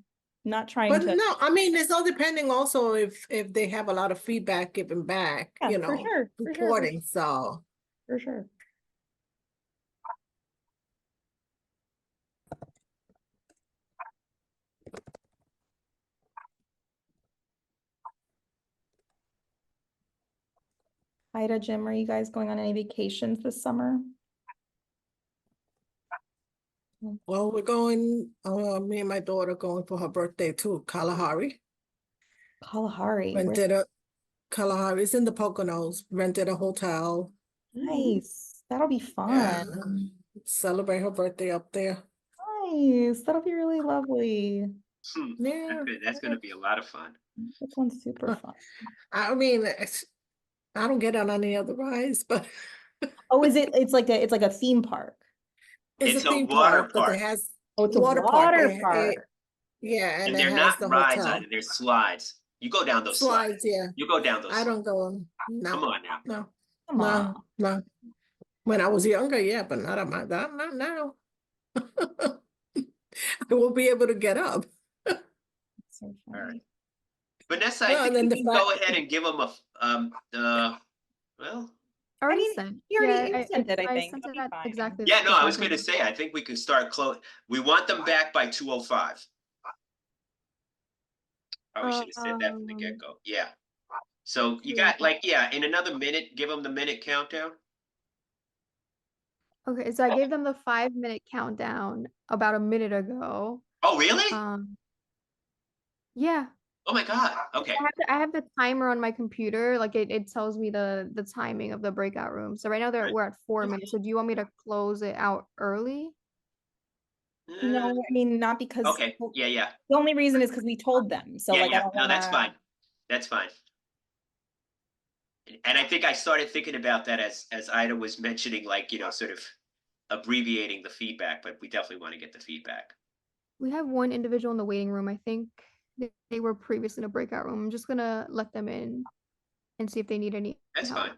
E: not trying
I: But
E: to.
I: no, I mean, it's all depending also if they have a lot of feedback given back,
E: Yeah,
I: you
E: for
I: know,
E: sure, for sure, for
I: reporting, so.
E: For sure. Ida, Jim, are you guys going on any vacations this summer?
I: Well, we're going, me and my daughter going for her birthday to Kalahari.
E: Kalahari. where's-
I: Rented a, Kalahari is in the Poconos, rented a hotel.
E: Nice. That'll be
I: Yeah,
E: fun.
I: celebrate her birthday up there.
E: Nice. That'll be really lovely.
I: Yeah.
A: That's gonna be a lot of fun.
E: That sounds super fun.
I: I mean, I don't get on any other rides, but
E: Oh, it's like a theme park.
A: It's
I: it's a
A: a
I: theme
A: water
I: park, but
A: park.
I: it has
E: Oh, it's a
I: water
E: water
I: park.
E: park.
I: Yeah,
A: And
I: and it
A: they're
I: has
A: not
I: the
A: rides
I: hotel.
A: either, they're slides. You go down those slides.
I: Slides, yeah.
A: You go down those
I: I
A: slides.
I: don't go on. No,
A: Come on now.
I: no,
E: Come on.
I: no. When I was younger, yeah, but not not now. I won't be able to get up.
E: So
A: All
E: funny.
A: right. Vanessa, I
I: Well,
A: think
I: then
A: you
I: the
A: can go
I: fact-
A: ahead and give them well,
J: Already
E: mean,
J: sent.
E: you already-
J: Yeah,
E: you sent it, I think.
J: sent
E: That'll
J: it
E: be
J: at
E: fine.
J: exactly.
A: yeah, no, I was
J: exactly.
A: gonna say, I think we can start we want them back by 2:05. Probably should have said that from the
J: Um,
A: get-go. Yeah. So you
J: yeah.
A: got like, yeah, in another minute, give them the minute countdown.
J: Okay, so I gave them the 5-minute countdown about a minute ago.
A: Oh, really?
J: Yeah.
A: Oh my God. Okay.
J: I have the timer on my computer, like it tells me the timing of the breakout room. So right now
A: Right.
J: we're at 4 minutes. So do you want me to close it out early?
E: No, I mean, not because.
A: Okay. Yeah.
E: The only reason is because we told them. So
A: Yeah,
E: like, I
A: yeah.
E: don't
A: No, that's
E: wanna-
A: fine. That's fine. And I think I started thinking about that as Ida was mentioning, like, sort of abbreviating the feedback, but we definitely want to get the feedback.
J: We have one individual in the waiting room. I think they were previous in a breakout room. I'm just gonna let them in and see if they need any
A: That's
J: help.
A: fine.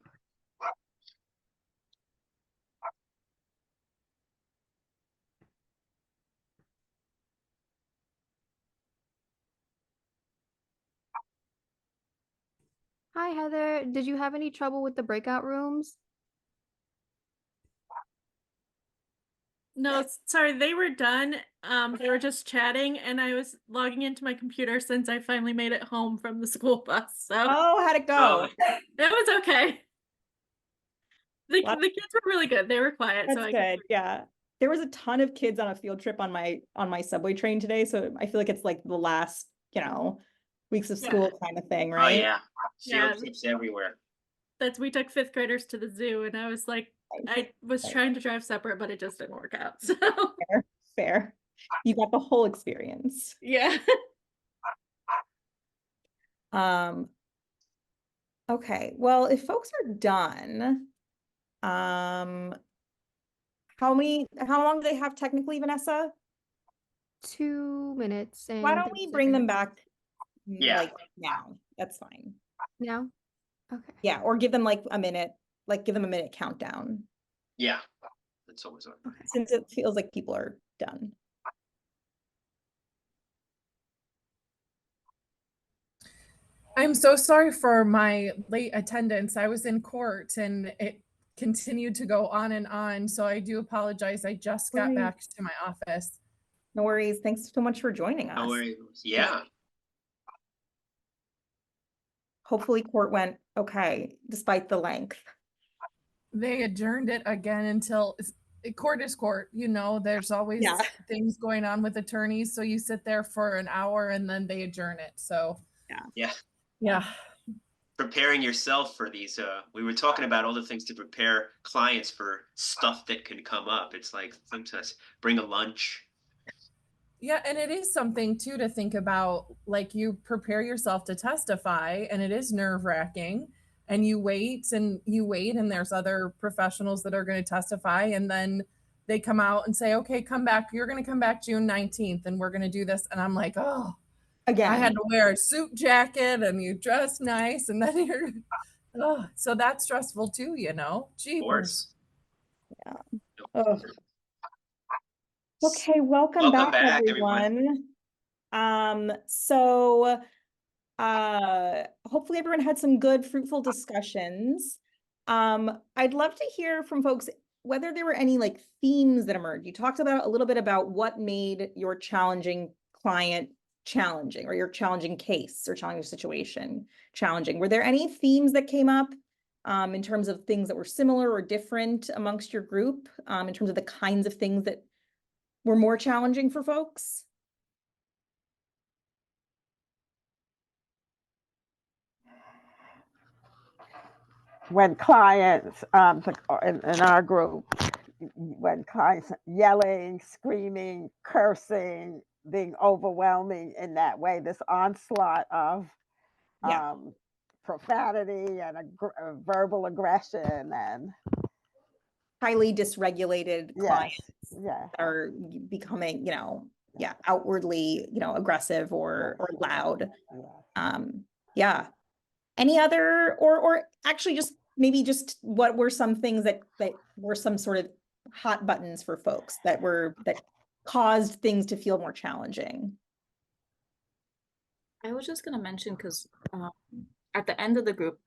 J: Hi, Heather. Did you have any trouble with the breakout rooms?
K: No, sorry, they were done. They were just chatting, and I was logging into my computer since I finally made it home from the school bus. So
E: Oh, how'd it go?
A: Oh,
K: it was okay. The
E: What?
K: kids were really good. They were quiet,
E: That's
K: so I
E: good. Yeah. There was a ton of kids on a field trip on my subway train today. So I feel like it's like the last, weeks of school kind of thing,
A: oh
E: right?
A: yeah.
K: Yeah.
A: Field trips everywhere.
K: we took 5th graders to the zoo, and I was like, I was trying to drive separate, but it just didn't work out. So
E: Fair. You got the whole experience.
K: yeah.
E: Okay. Well, if folks are done, how long do they have technically, Vanessa?
J: 2 minutes and
E: Why don't
J: 30
E: we bring them
J: seconds.
E: back
A: Yeah.
E: like now? That's fine.
J: Now? Okay.
E: Yeah, or give them like a minute, give them a minute countdown,
A: Yeah. That's always on.
J: Okay.
E: since it feels like people are done.
L: I'm so sorry for my late attendance. I was in court and it continued to go on and on. So I do apologize. I just got
E: Worries.
L: back to my office.
E: No worries. Thanks so much for joining us.
A: No worries. Yeah.
E: Hopefully court went okay, despite the length.
L: They adjourned it again until court is court. There's always
E: Yeah.
L: things going on with attorneys. So you sit there for an hour and then they adjourn it. So
A: Yeah.
L: yeah.
A: Preparing yourself for these, we were talking about all the things to prepare clients for stuff that can come up. It's like sometimes bring a lunch.
L: Yeah, and it is something too to think about, like you prepare yourself to testify and it is nerve-wracking and you wait and there's other professionals that are going to testify and then they come out and say, okay, come back. You're going to come back June 19th and we're going to do this. And I'm like, oh,
E: Again.
L: I had to wear a suit jacket and you dress nice and then you're, oh, so that's stressful too, Gee,
A: Of course.
E: Ugh. Okay, welcome
A: Welcome
E: back,
A: back, everyone.
E: everyone. So hopefully everyone had some good, fruitful discussions. I'd love to hear from folks whether there were any like themes that emerged. You talked about a little bit about what made your challenging client challenging, or your challenging case or challenging situation challenging. Were there any themes that came up in terms of things that were similar or different amongst your group, in terms of the kinds of things that were more challenging for folks?
F: When clients, in our group, when clients yelling, screaming, cursing, being overwhelming in that way, this onslaught of
E: Yeah.
F: profanity and verbal aggression and
E: Highly dysregulated clients
F: yeah.
E: that are becoming, outwardly, aggressive or loud. Yeah. Any other, or actually just maybe just what were some things that were some sort of hot buttons for folks that caused things to feel more challenging?
M: I was just gonna mention, because at the end of the group,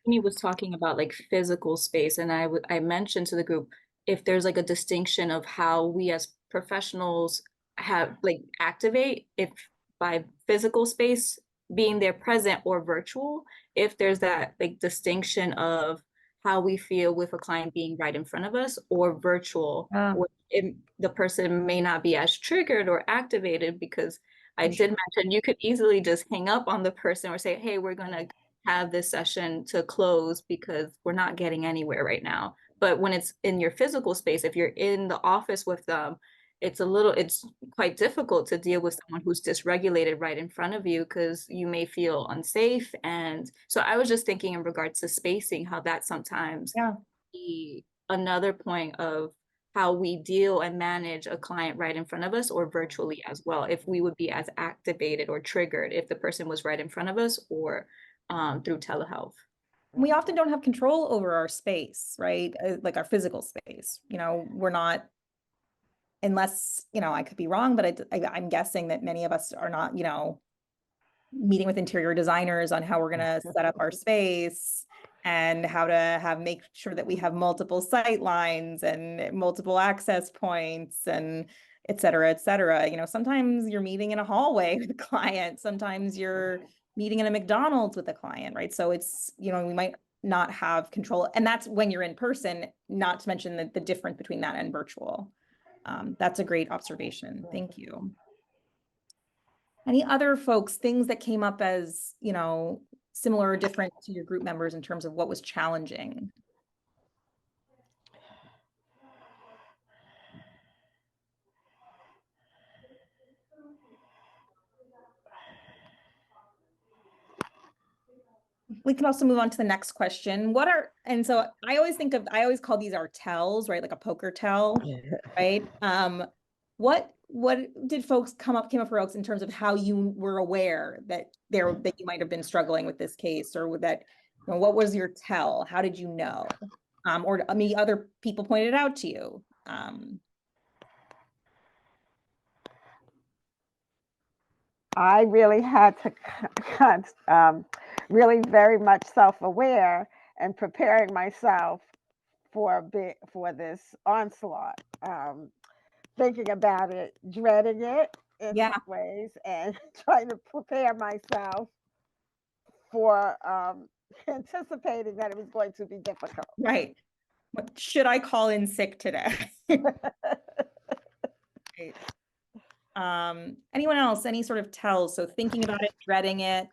M: Winnie was talking about like physical space, and I mentioned to the group if there's like a distinction of how we as professionals have like activate, if by physical space being there present or virtual, if there's that like distinction of how we feel with a client being right in front of us or virtual, where the person may not be as triggered or activated, because I did mention you could easily just hang up on the person or say, hey, we're gonna have this session to close because we're not getting anywhere right now. But when it's in your physical space, if you're in the office with them, it's quite difficult to deal with someone who's dysregulated right in front of you, because you may feel unsafe. And so I was just thinking in regards to spacing, how that sometimes be another point of how we deal and manage a client right in front of us, or virtually as well, if we would be as activated or triggered if the person was right in front of us, or through telehealth.
E: We often don't have control over our space, right? Like our physical space, we're not, unless, I could be wrong, but I'm guessing that many of us are not, meeting with interior designers on how we're going to set up our space and how to make sure that we have multiple sight lines and multiple access points and et cetera, et cetera. Sometimes you're meeting in a hallway with a client, sometimes you're meeting in a McDonald's with a client, right? So it's, we might not have control, and that's when you're in person, not to mention the difference between that and virtual. That's a great observation. Thank you. Any other folks, things that came up as, similar or different to your group members in terms of what was challenging? We can also move on to the next question. And so I always call these our tells, right? Like a poker tell, right? What did folks came up for folks in terms of how you were aware that you might have been struggling with this case, or that, what was your tell? How did you know? Or other people pointed it out to you.
F: I really had to really very much self-aware and preparing myself for this onslaught, thinking about it, dreading it in some ways, and trying to prepare myself for anticipating that it was going to be difficult.
E: Right. Should I call in sick today? Right. Anyone else, any sort of tells? So thinking about it, dreading it,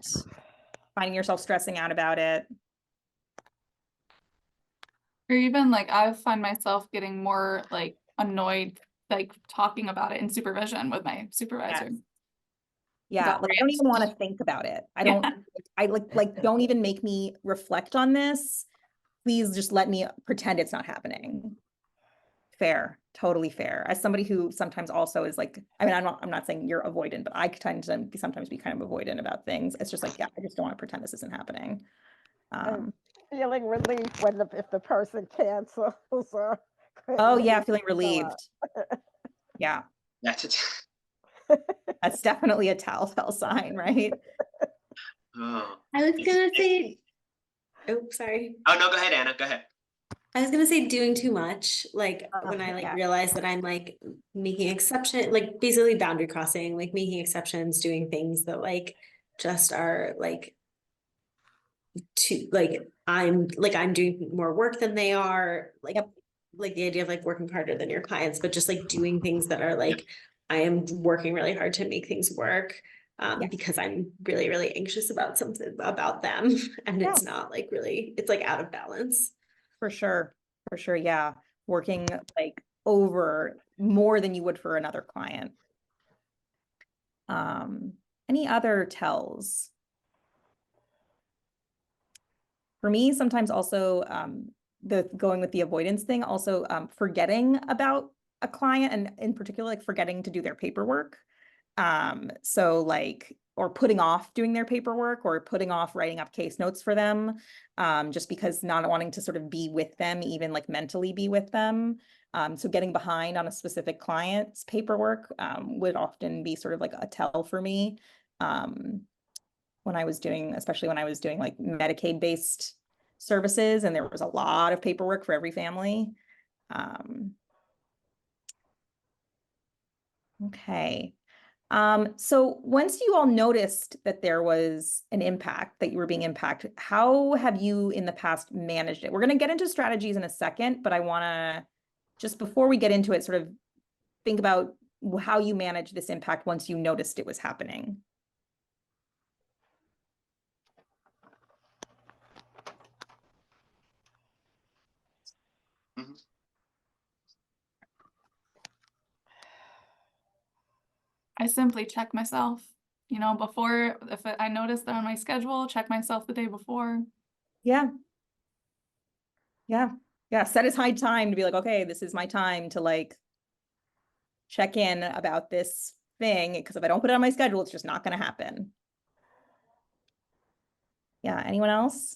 E: finding yourself stressing out about it.
H: Or even like I find myself getting more like annoyed, like talking about it in supervision with my supervisor.
E: Yeah, like I don't even want to think about it. I don't, I like don't even make me reflect on this. Please just let me pretend it's not happening. Fair, totally fair. As somebody who sometimes also is like, I'm not saying you're avoidant, but I tend to sometimes be kind of avoidant about things. It's just like, yeah, I just don't want to pretend this isn't happening.
F: Feeling relief if the person cancels or
E: oh yeah, feeling relieved. Yeah.
A: That's it.
E: That's definitely a telltale sign, right?
A: Oh,
B: I was gonna say, oh, sorry.
A: oh no, go ahead, Anna. Go ahead.
B: I was gonna say doing too much, like when I like
F: Yeah.
B: realize that I'm like making exception, like basically boundary crossing, like making exceptions, doing things that like just are like too I'm doing more work than they are, like like the idea of like working harder than your clients, but just like doing things that are like I am working really hard to make things work. Because I'm really, really anxious about something about them and
E: Yeah.
B: it's not like really, it's like out of balance.
E: For sure. For sure. Yeah. Working like over more than you would for another client. Any other tells? For me, sometimes also the going with the avoidance thing, also forgetting about a client and in particular, like forgetting to do their paperwork. So like, or putting off doing their paperwork or putting off writing up case notes for them, just because not wanting to sort of be with them, even like mentally be with them. So getting behind on a specific client's paperwork would often be sort of like a tell for me. When I was doing, especially when I was doing like Medicaid-based services, and there was a lot of paperwork for every family. Okay. So once you all noticed that there was an impact, that you were being impacted, how have you in the past managed it? We're going to get into strategies in a second, but I want to, just before we get into it, sort of think about how you manage this impact once you noticed it was happening.
A: Mhm.
H: I simply check myself, you know, before, if I notice that on my schedule, check myself the day before.
E: Yeah. Yeah. Yeah. Set aside time to be like, okay, this is my time to like check in about this thing, because if I don't put it on my schedule, it's just not going to happen. Yeah. Anyone else?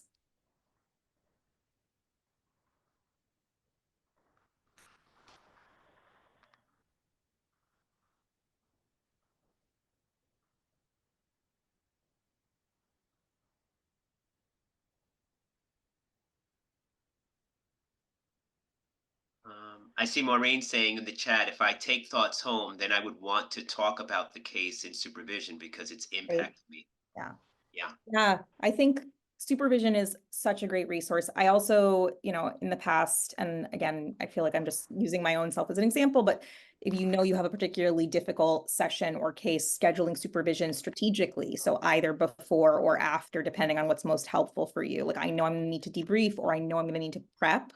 A: I see Maureen saying in the chat, if I take thoughts home, then I would want to talk about the case in supervision because it's impacted me.
E: Yeah.
A: Yeah.
E: Yeah, I think supervision is such a great resource. I also, you know, in the past, and again, I feel like I'm just using my own self as an example, but if you know you have a particularly difficult session or case, scheduling supervision strategically. So either before or after, depending on what's most helpful for you. Like I know I'm gonna need to debrief, or I know I'm gonna need to prep,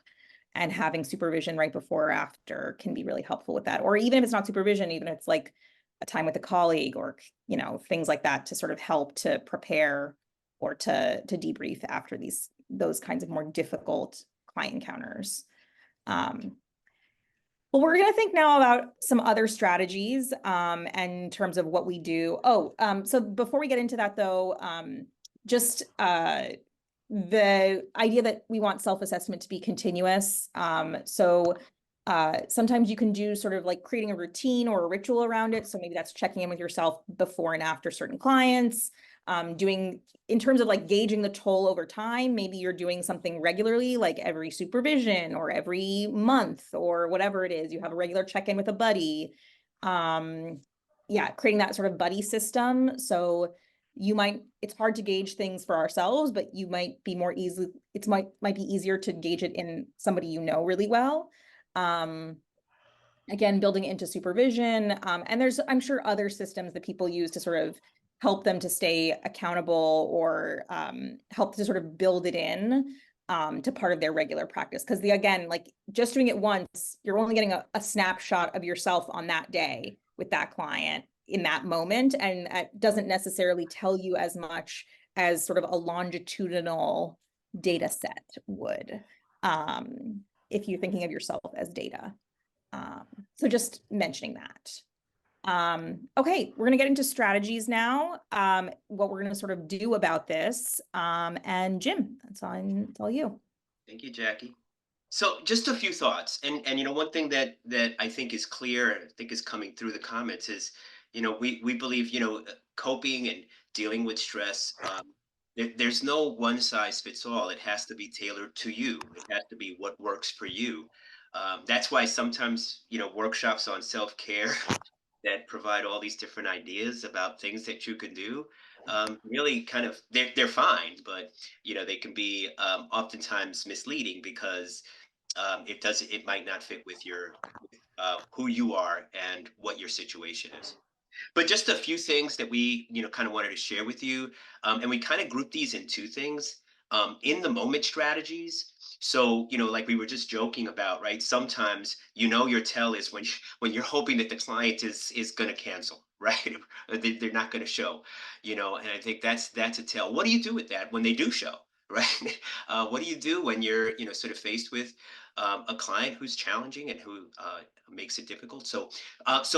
E: and having supervision right before or after can be really helpful with that. Or even if it's not supervision, even if it's like a time with a colleague or, you know, things like that to sort of help to prepare or to debrief after those kinds of more difficult client encounters. Well, we're going to think now about some other strategies and in terms of what we do. So before we get into that though, just the idea that we want self-assessment to be continuous. Sometimes you can do sort of like creating a routine or a ritual around it. So maybe that's checking in with yourself before and after certain clients, doing in terms of like gauging the toll over time. Maybe you're doing something regularly, like every supervision or every month or whatever it is. You have a regular check-in with a buddy. Creating that sort of buddy system. So you might, it's hard to gauge things for ourselves, but you might be more easily, might be easier to gauge it in somebody you know really well. Again, building it into supervision. And there's, I'm sure, other systems that people use to sort of help them to stay accountable or help to sort of build it in to part of their regular practice. Because again, like just doing it once, you're only getting a snapshot of yourself on that day with that client in that moment. And it doesn't necessarily tell you as much as sort of a longitudinal data set would, if you're thinking of yourself as data. So just mentioning that. Okay, we're going to get into strategies now, what we're going to sort of do about this. And Jim, it's all you.
A: Thank you, Jackie. So just a few thoughts. And you know, one thing that I think is clear, and I think is coming through the comments is, we believe, coping and dealing with stress, there's no one size fits all. It has to be tailored to you. It has to be what works for you. That's why sometimes, workshops on self-care that provide all these different ideas about things that you can do, really kind of, they're fine, but they can be, oftentimes misleading because, it might not fit with your, who you are and what your situation is. But just a few things that we, kind of wanted to share with you. And we kind of group these in two things, in the moment strategies. So, like we were just joking about, right? Sometimes, your tell is when, when you're hoping that the client is going to cancel, right? Or they're not going to show, and I think that's a tell. What do you do with that when they do show? Right? What do you do when you're, sort of faced with, a client who's challenging and who, makes it difficult? So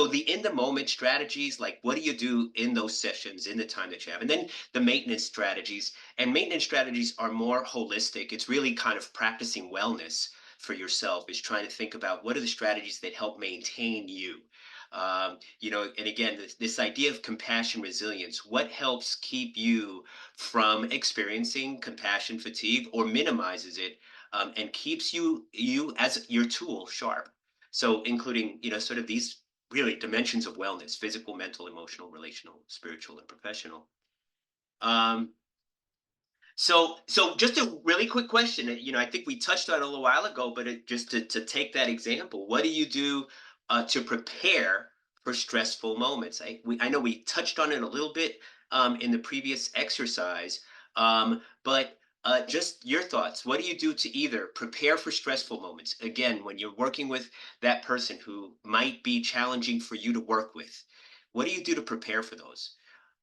A: the in the moment strategies, like what do you do in those sessions, in the time that you have, and then the maintenance strategies. And maintenance strategies are more holistic. It's really kind of practicing wellness for yourself. Is trying to think about what are the strategies that help maintain you. And again, this idea of compassion resilience, what helps keep you from experiencing compassion fatigue or minimizes it, and keeps you as your tool sharp. So including, sort of these really dimensions of wellness: physical, mental, emotional, relational, spiritual, and professional. Um, so just a really quick question. I think we touched on it a little while ago, but just to take that example, what do you do, to prepare for stressful moments? I know we touched on it a little bit, in the previous exercise, but just your thoughts. What do you do to either prepare for stressful moments? Again, when you're working with that person who might be challenging for you to work with, what do you do to prepare for those?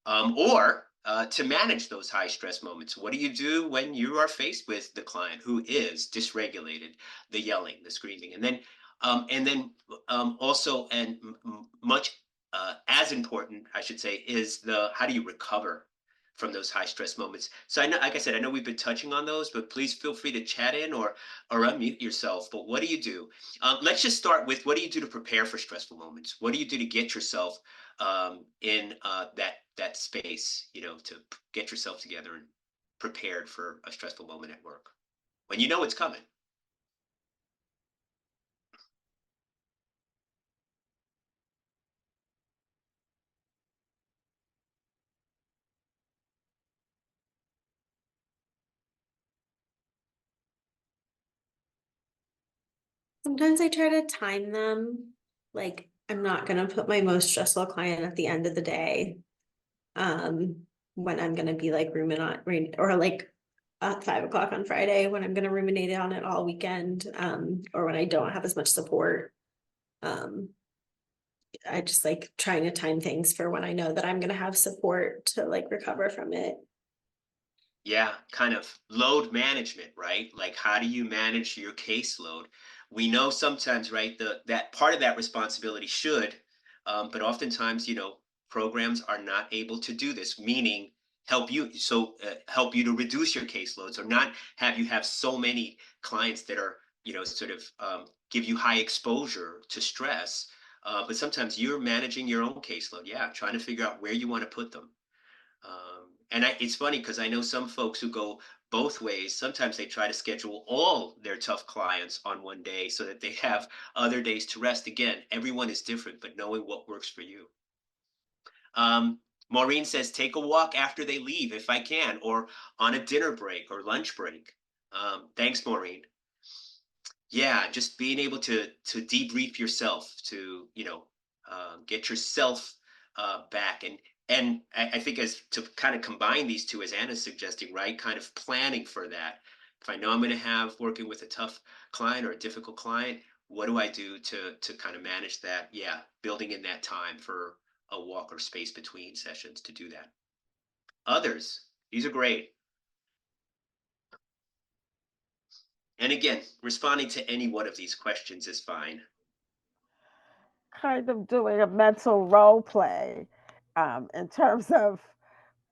A: Or to manage those high stress moments? What do you do when you are faced with the client who is dysregulated, the yelling, the screaming, and then also, and much, as important, I should say, is the how do you recover from those high stress moments? So I know, like I said, I know we've been touching on those, but please feel free to chat in or unmute yourself. But what do you do? Let's just start with, what do you do to prepare for stressful moments? What do you do to get yourself, in, that space, to get yourself together and prepared for a stressful moment at work when you know it's coming?
B: Sometimes I try to time them. Like, I'm not gonna put my most stressful client at the end of the day. When I'm gonna be like or like at 5 o'clock on Friday, when I'm gonna ruminate on it all weekend, or when I don't have as much support. Um, I just like trying to time things for when I know that I'm gonna have support to like recover from it.
A: Yeah, kind of load management, right? Like, how do you manage your caseload? We know sometimes, right, that part of that responsibility should, but oftentimes, programs are not able to do this, meaning help you to reduce your caseloads, or not have you have so many clients that are, sort of, give you high exposure to stress. But sometimes you're managing your own caseload. Yeah, trying to figure out where you want to put them. It's funny because I know some folks who go both ways. Sometimes they try to schedule all their tough clients on one day so that they have other days to rest. Again, everyone is different, but knowing what works for you. Maureen says, take a walk after they leave if I can, or on a dinner break or lunch break. Thanks, Maureen. Yeah, just being able to debrief yourself, to get yourself, back, and I think, as to kind of combine these two, as Anna's suggesting, right? Kind of planning for that. If I know I'm going to have working with a tough client or a difficult client, what do I do to kind of manage that? Yeah, building in that time for a walk or space between sessions to do that. Others, these are great. And again, responding to any one of these questions is fine.
F: Kind of doing a mental role play, in terms of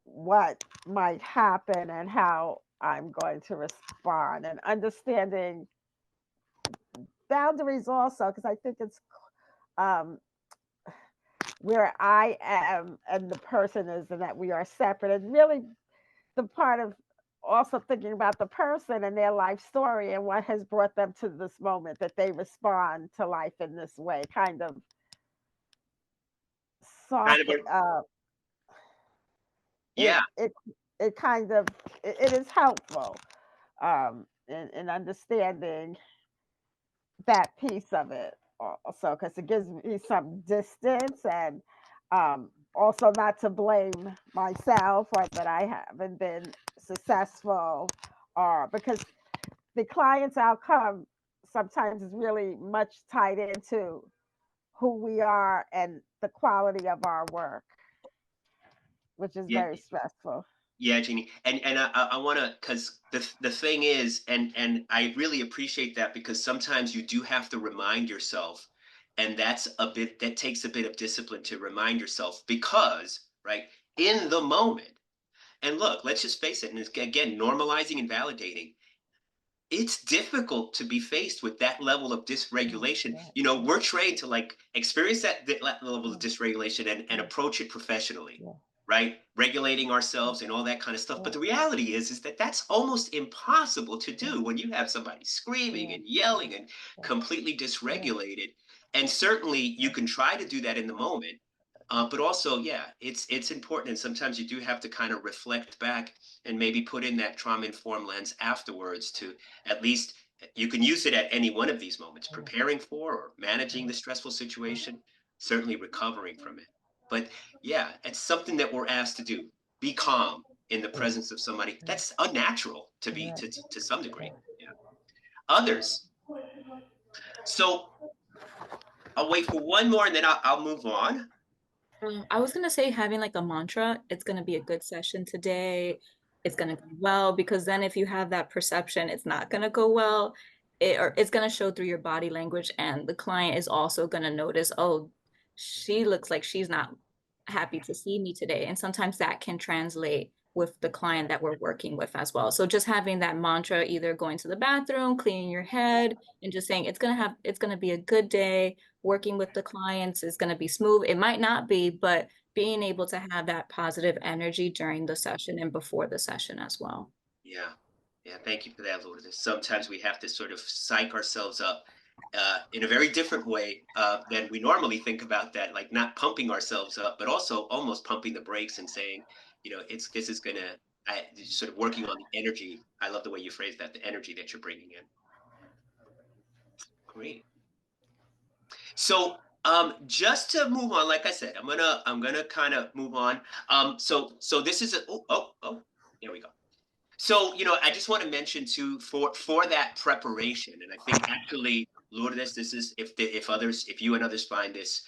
F: what might happen and how I'm going to respond, and understanding boundaries also, because I think it's, um, where I am and the person is, and that we are separate. And really the part of also thinking about the person and their life story and what has brought them to this moment that they respond to life in this way, kind of
A: Kind of
F: soft.
A: yeah.
F: It kind of it is helpful in understanding that piece of it also, because it gives me some distance, and also not to blame myself or that I haven't been successful, or because the client's outcome sometimes is really much tied into who we are and the quality of our work, which is
A: Yeah.
F: very stressful.
A: Yeah, Jeannie, and I want to, because the thing is, and I really appreciate that, because sometimes you do have to remind yourself, and that takes a bit of discipline to remind yourself, because right in the moment, and look, let's just face it, and it's, again, normalizing and validating. It's difficult to be faced with that level of dysregulation. You know, we're trained to like experience that level of dysregulation and approach it professionally, right? Regulating ourselves and all that kind of stuff. But the reality is that that's almost impossible to do when you have somebody screaming and yelling and completely dysregulated. And certainly you can try to do that in the moment. But also, yeah, it's important. And sometimes you do have to kind of reflect back and maybe put in that trauma-informed lens afterwards to at least, you can use it at any one of these moments, preparing for or managing the stressful situation, certainly recovering from it. But yeah, it's something that we're asked to do. Be calm in the presence of somebody. That's unnatural to be to some degree. Yeah. Others. So I'll wait for one more and then I'll move on.
M: I was gonna say having like a mantra, it's gonna be a good session today. It's gonna go well, because then if you have that perception, it's not gonna go well. Or it's gonna show through your body language, and the client is also gonna notice, oh, she looks like she's not happy to see me today. And sometimes that can translate with the client that we're working with as well. So just having that mantra, either going to the bathroom, cleaning your head, and just saying it's gonna be a good day. Working with the clients is going to be smooth. It might not be, but being able to have that positive energy during the session and before the session as well.
A: Yeah. Yeah. Thank you for that, Lourdes. Sometimes we have to sort of psych ourselves up in a very different way than we normally think about that, like not pumping ourselves up, but also almost pumping the brakes and saying, you know, this is gonna, sort of working on the energy. I love the way you phrase that, the energy that you're bringing in. Great. So just to move on, like I said, I'm gonna kind of move on. So this is a there we go. So, you know, I just want to mention too, for that preparation, and I think actually, Lourdes, this is, if you and others find this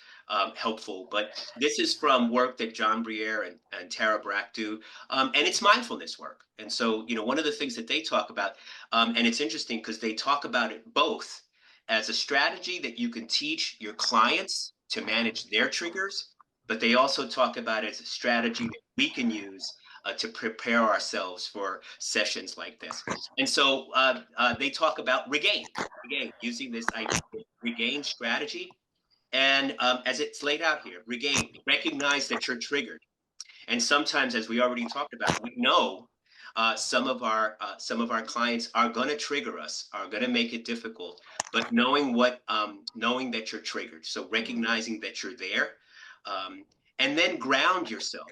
A: helpful, but this is from work that John Briere and Tara Brach do, and it's mindfulness work. And so, you know, one of the things that they talk about, and it's interesting because they talk about it both as a strategy that you can teach your clients to manage their triggers, but they also talk about it as a strategy that we can use to prepare ourselves for sessions like this. And so they talk about regain, using this regain strategy. And as it's laid out here, regain, recognize that you're triggered. And sometimes, as we already talked about, we know some of our clients are going to trigger us, are going to make it difficult. But knowing knowing that you're triggered, so recognizing that you're there, and then ground yourself.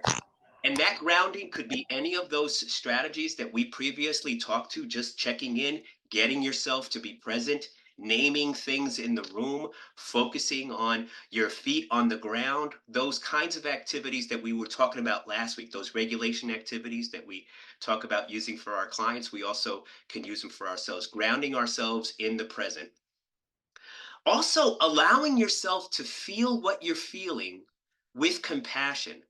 A: And that grounding could be any of those strategies that we previously talked to, just checking in, getting yourself to be present, naming things in the room, focusing on your feet on the ground, those kinds of activities that we were talking about last week, those regulation activities that we talk about using for our clients, we also can use them for ourselves, grounding ourselves in the present. Also, allowing yourself to feel what you're feeling with compassion.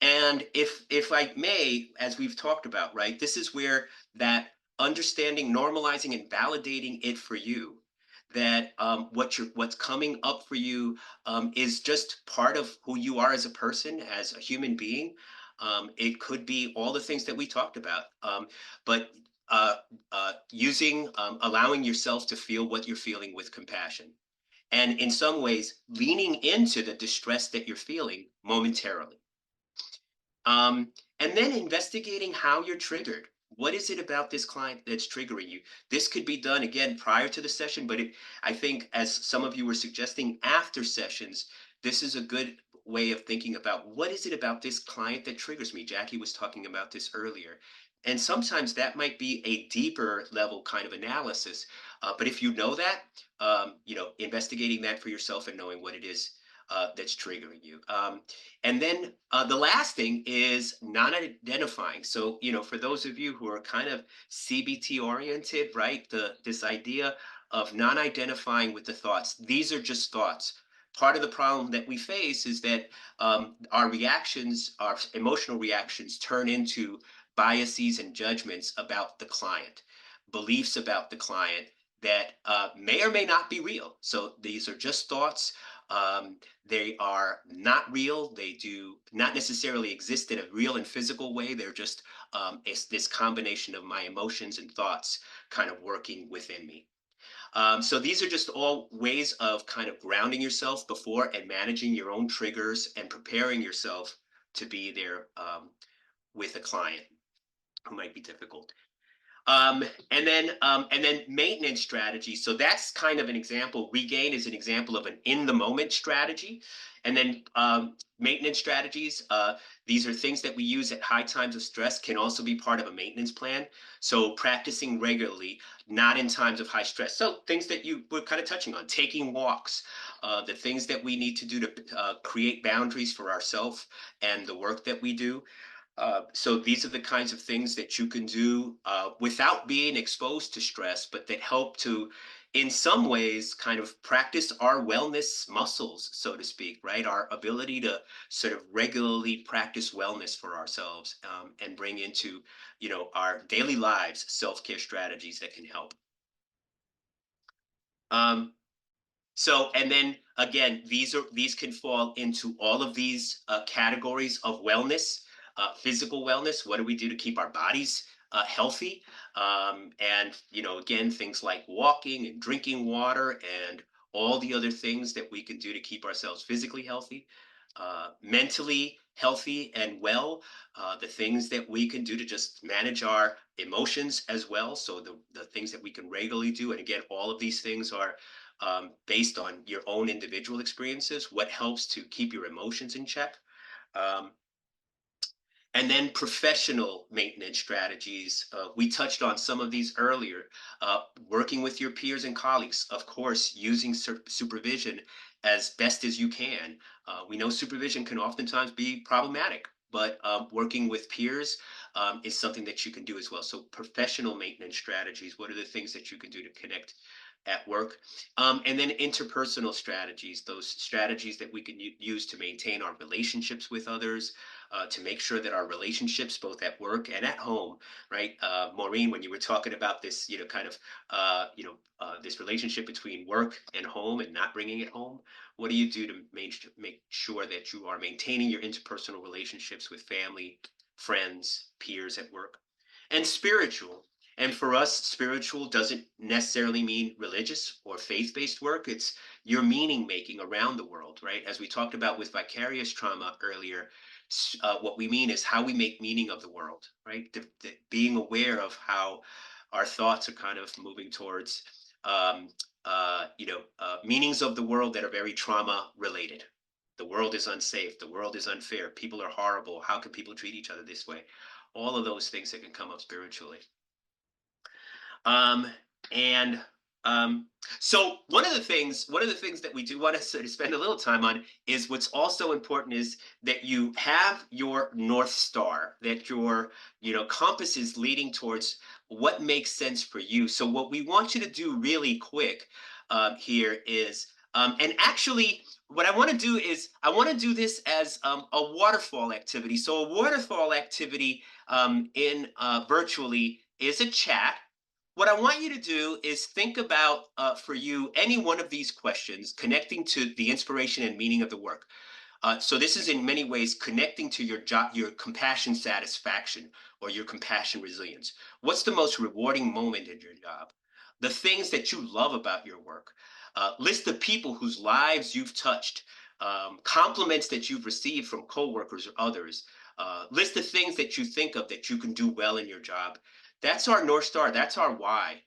A: And if I may, as we've talked about, right, this is where that understanding, normalizing, and validating it for you, that what's coming up for you is just part of who you are as a person, as a human being. It could be all the things that we talked about, but allowing yourself to feel what you're feeling with compassion. and in some ways leaning into the distress that you're feeling momentarily. And then investigating how you're triggered. What is it about this client that's triggering you? This could be done again prior to the session, but I think, as some of you were suggesting, after sessions, this is a good way of thinking about what is it about this client that triggers me. Jackie was talking about this earlier. And sometimes that might be a deeper level kind of analysis. But if you know that, investigating that for yourself and knowing what it is that's triggering you. And then the last thing is non-identifying. So, for those of you who are kind of CBT oriented, right? This idea of non-identifying with the thoughts. These are just thoughts. Part of the problem that we face is that our reactions, our emotional reactions, turn into biases and judgments about the client, beliefs about the client that may or may not be real. So these are just thoughts. They are not real. They do not necessarily exist in a real and physical way. They're just it's this combination of my emotions and thoughts kind of working within me. So these are just all ways of kind of grounding yourself before and managing your own triggers and preparing yourself to be there with a client who might be difficult. And then maintenance strategy. So that's kind of an example. Regain is an example of an in the moment strategy. And then maintenance strategies, these are things that we use at high times of stress, can also be part of a maintenance plan. So practicing regularly, not in times of high stress. So things that you were kind of touching on, taking walks, the things that we need to do to create boundaries for ourselves and the work that we do. So these are the kinds of things that you can do without being exposed to stress, but that help to, in some ways, kind of practice our wellness muscles, so to speak, right? Our ability to sort of regularly practice wellness for ourselves and bring into, our daily lives self-care strategies that can help. So, and then again, these can fall into all of these categories of wellness. Physical wellness, what do we do to keep our bodies healthy? And, again, things like walking and drinking water and all the other things that we can do to keep ourselves physically healthy, mentally healthy and well, the things that we can do to just manage our emotions as well. So the things that we can regularly do. And again, all of these things are based on your own individual experiences, what helps to keep your emotions in check. And then professional maintenance strategies. We touched on some of these earlier. Working with your peers and colleagues, of course, using supervision as best as you can. We know supervision can oftentimes be problematic, but working with peers is something that you can do as well. So professional maintenance strategies, what are the things that you can do to connect at work? And then interpersonal strategies, those strategies that we can use to maintain our relationships with others, to make sure that our relationships, both at work and at home, right? Maureen, when you were talking about this, this relationship between work and home and not bringing it home, what do you do to make sure that you are maintaining your interpersonal relationships with family, friends, peers at work? And spiritual. And for us, spiritual doesn't necessarily mean religious or faith-based work. It's your meaning making around the world, right? As we talked about with vicarious trauma earlier, what we mean is how we make meaning of the world, right? Being aware of how our thoughts are kind of moving towards, meanings of the world that are very trauma related. The world is unsafe. The world is unfair. People are horrible. How can people treat each other this way? All of those things that can come up spiritually. And so one of the things that we do want to sort of spend a little time on is what's also important is that you have your North Star, that your compass is leading towards what makes sense for you. So what we want you to do really quick here is, and actually what I want to do is I want to do this as a waterfall activity. So a waterfall activity in virtually is a chat. What I want you to do is think about, for you, any one of these questions connecting to the inspiration and meaning of the work. So this is in many ways connecting to your job, your compassion satisfaction or your compassion resilience. What's the most rewarding moment in your job? The things that you love about your work. List the people whose lives you've touched, compliments that you've received from coworkers or others. List the things that you think of that you can do well in your job. That's our North Star. That's our why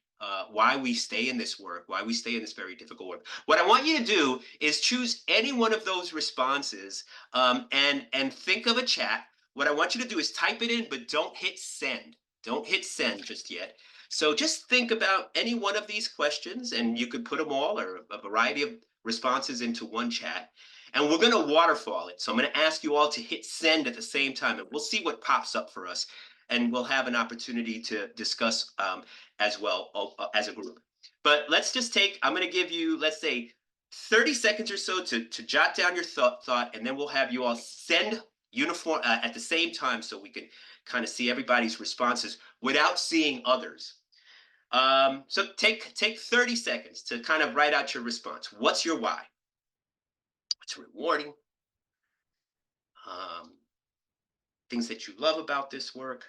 A: we stay in this work, why we stay in this very difficult work. What I want you to do is choose any one of those responses, and think of a chat. What I want you to do is type it in, but don't hit send. Don't hit send just yet. So just think about any one of these questions, and you could put them all or a variety of responses into one chat. And we're going to waterfall it. So I'm going to ask you all to hit send at the same time, and we'll see what pops up for us. And we'll have an opportunity to discuss as well as a group. But let's just I'm going to give you, let's say, 30 seconds or so to jot down your thought, and then we'll have you all send uniform at the same time so we can kind of see everybody's responses without seeing others. So take 30 seconds to kind of write out your response. What's your why? What's rewarding? Things that you love about this work.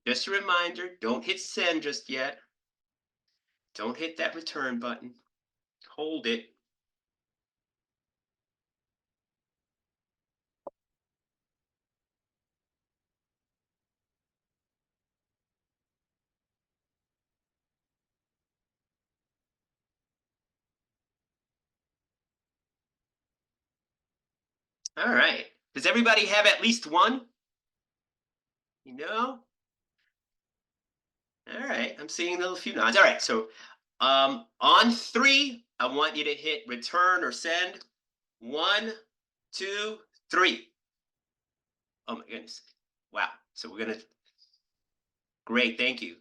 A: Just a reminder, don't hit send just yet. Don't hit that return button. Hold it. All right. Does everybody have at least one? You know? All right. I'm seeing a few nods. All right. So on 3, I want you to hit return or send. 1, 2, 3. Oh my goodness. Wow. So we're going to. Great. Thank you.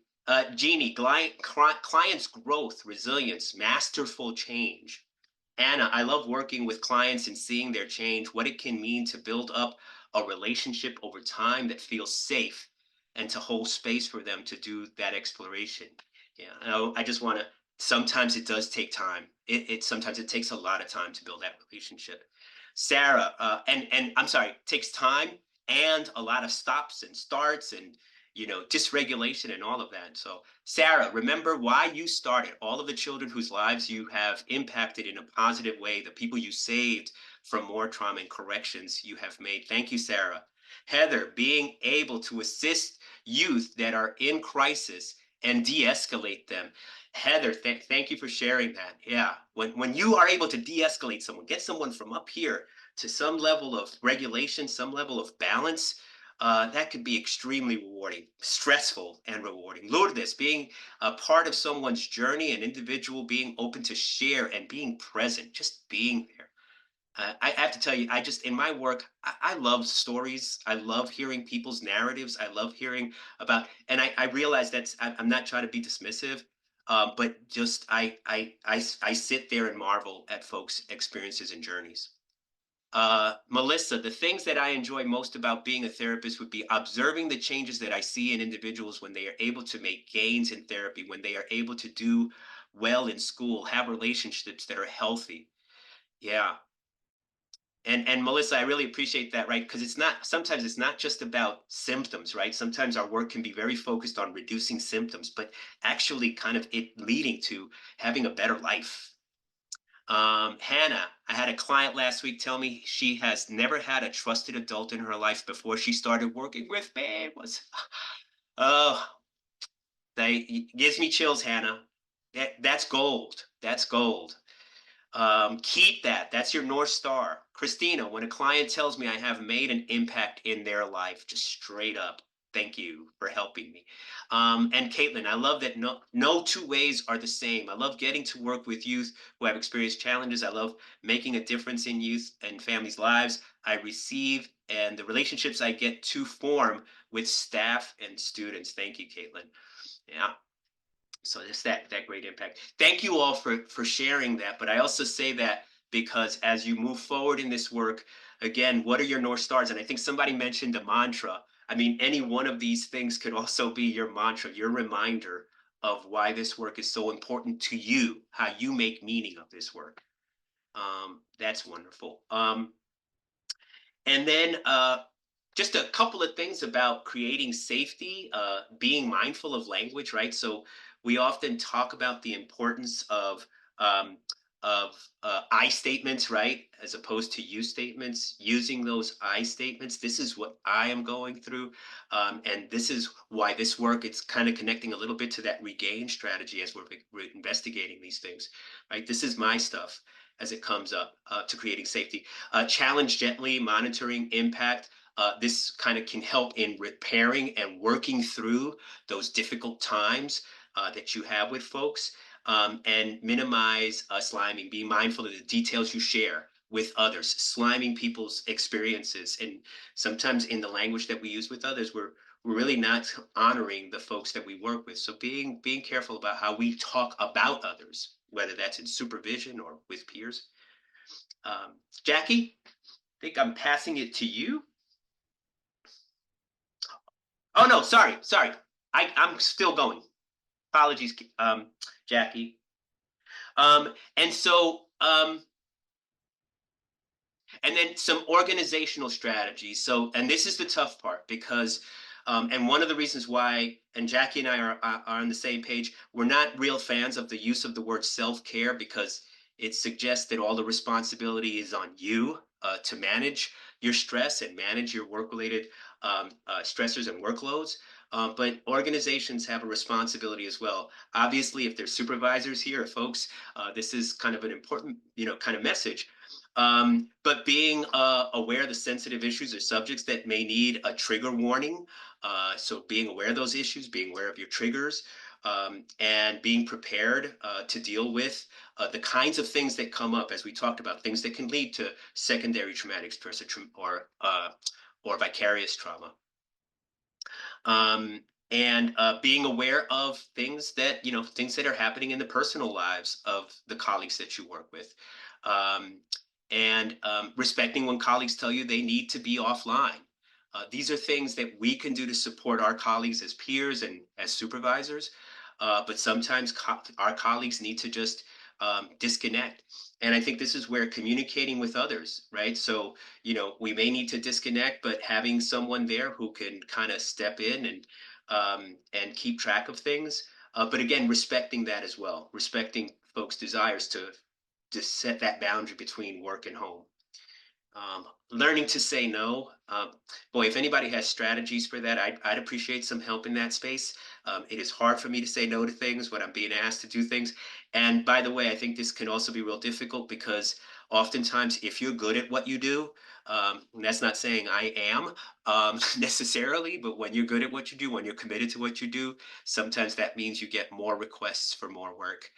A: Jeannie, clients' growth, resilience, masterful change. Anna, I love working with clients and seeing their change, what it can mean to build up a relationship over time that feels safe and to hold space for them to do that exploration. Yeah, I just want to, sometimes it does take time. Sometimes it takes a lot of time to build that relationship. Sarah, and I'm sorry, takes time and a lot of stops and starts and dysregulation and all of that. So Sarah, remember why you started, all of the children whose lives you have impacted in a positive way, the people you saved from more trauma and corrections you have made. Thank you, Sarah. Heather, being able to assist youth that are in crisis and de-escalate them. Heather, thank you for sharing that. Yeah, when you are able to de-escalate someone, get someone from up here to some level of regulation, some level of balance, that could be extremely rewarding, stressful and rewarding. Lourdes, being a part of someone's journey, an individual being open to share and being present, just being there. I have to tell you, in my work, I love stories. I love hearing people's narratives. I love hearing about, and I realize I'm not trying to be dismissive, but just I sit there and marvel at folks' experiences and journeys. Melissa, the things that I enjoy most about being a therapist would be observing the changes that I see in individuals when they are able to make gains in therapy, when they are able to do well in school, have relationships that are healthy. Yeah. And Melissa, I really appreciate that, right? Because sometimes it's not just about symptoms, right? Sometimes our work can be very focused on reducing symptoms, but actually kind of it leading to having a better life. Hannah, I had a client last week tell me she has never had a trusted adult in her life before she started working with me. It was, oh, that gives me chills, Hannah. That's gold. That's gold. Keep that. That's your North Star. Christina, when a client tells me I have made an impact in their life, just straight up, thank you for helping me. And Caitlin, I love that no 2 ways are the same. I love getting to work with youth who have experienced challenges. I love making a difference in youth and families' lives. I receive and the relationships I get to form with staff and students. Thank you, Caitlin. Yeah. So it's that great impact. Thank you all for sharing that. But I also say that because as you move forward in this work, again, what are your North Stars? And I think somebody mentioned a mantra. I mean, any one of these things could also be your mantra, your reminder of why this work is so important to you, how you make meaning of this work. That's wonderful. And then just a couple of things about creating safety, being mindful of language, right? So we often talk about the importance um, of I statements, right, as opposed to you statements. Using those I statements. This is what I am going through, and this is why this work. It's kind of connecting a little bit to that regain strategy as we're investigating these things, right? This is my stuff as it comes up to creating safety. Challenge gently, monitoring impact. This kind of can help in repairing and working through those difficult times that you have with folks, and minimize sliming. Be mindful of the details you share with others, sliming people's experiences. And sometimes in the language that we use with others, we're really not honoring the folks that we work with. So being careful about how we talk about others, whether that's in supervision or with peers. Jackie, I think I'm passing it to you. Oh no, sorry. I'm still going. Apologies, Jackie. And so, and then some organizational strategies. So, and this is the tough part because, and one of the reasons why, and Jackie and I are on the same page, we're not real fans of the use of the word self-care because it suggests that all the responsibility is on you to manage your stress and manage your work-related stressors and workloads. But organizations have a responsibility as well. Obviously, if there's supervisors here or folks, this is kind of an important, kind of message. But being aware of the sensitive issues or subjects that may need a trigger warning. So being aware of those issues, being aware of your triggers, and being prepared to deal with the kinds of things that come up, as we talked about, things that can lead to secondary traumatic stress or vicarious trauma. And being aware of things that are happening in the personal lives of the colleagues that you work with, and respecting when colleagues tell you they need to be offline. These are things that we can do to support our colleagues as peers and as supervisors, but sometimes our colleagues need to just disconnect. And I think this is where communicating with others, right? So, we may need to disconnect, but having someone there who can kind of step in and keep track of things. But again, respecting that as well, respecting folks' desires to set that boundary between work and home. Learning to say no. Boy, if anybody has strategies for that, I'd appreciate some help in that space. It is hard for me to say no to things when I'm being asked to do things. And by the way, I think this can also be real difficult because oftentimes if you're good at what you do, and that's not saying I am necessarily, but when you're good at what you do, when you're committed to what you do, sometimes that means you get more requests for more work.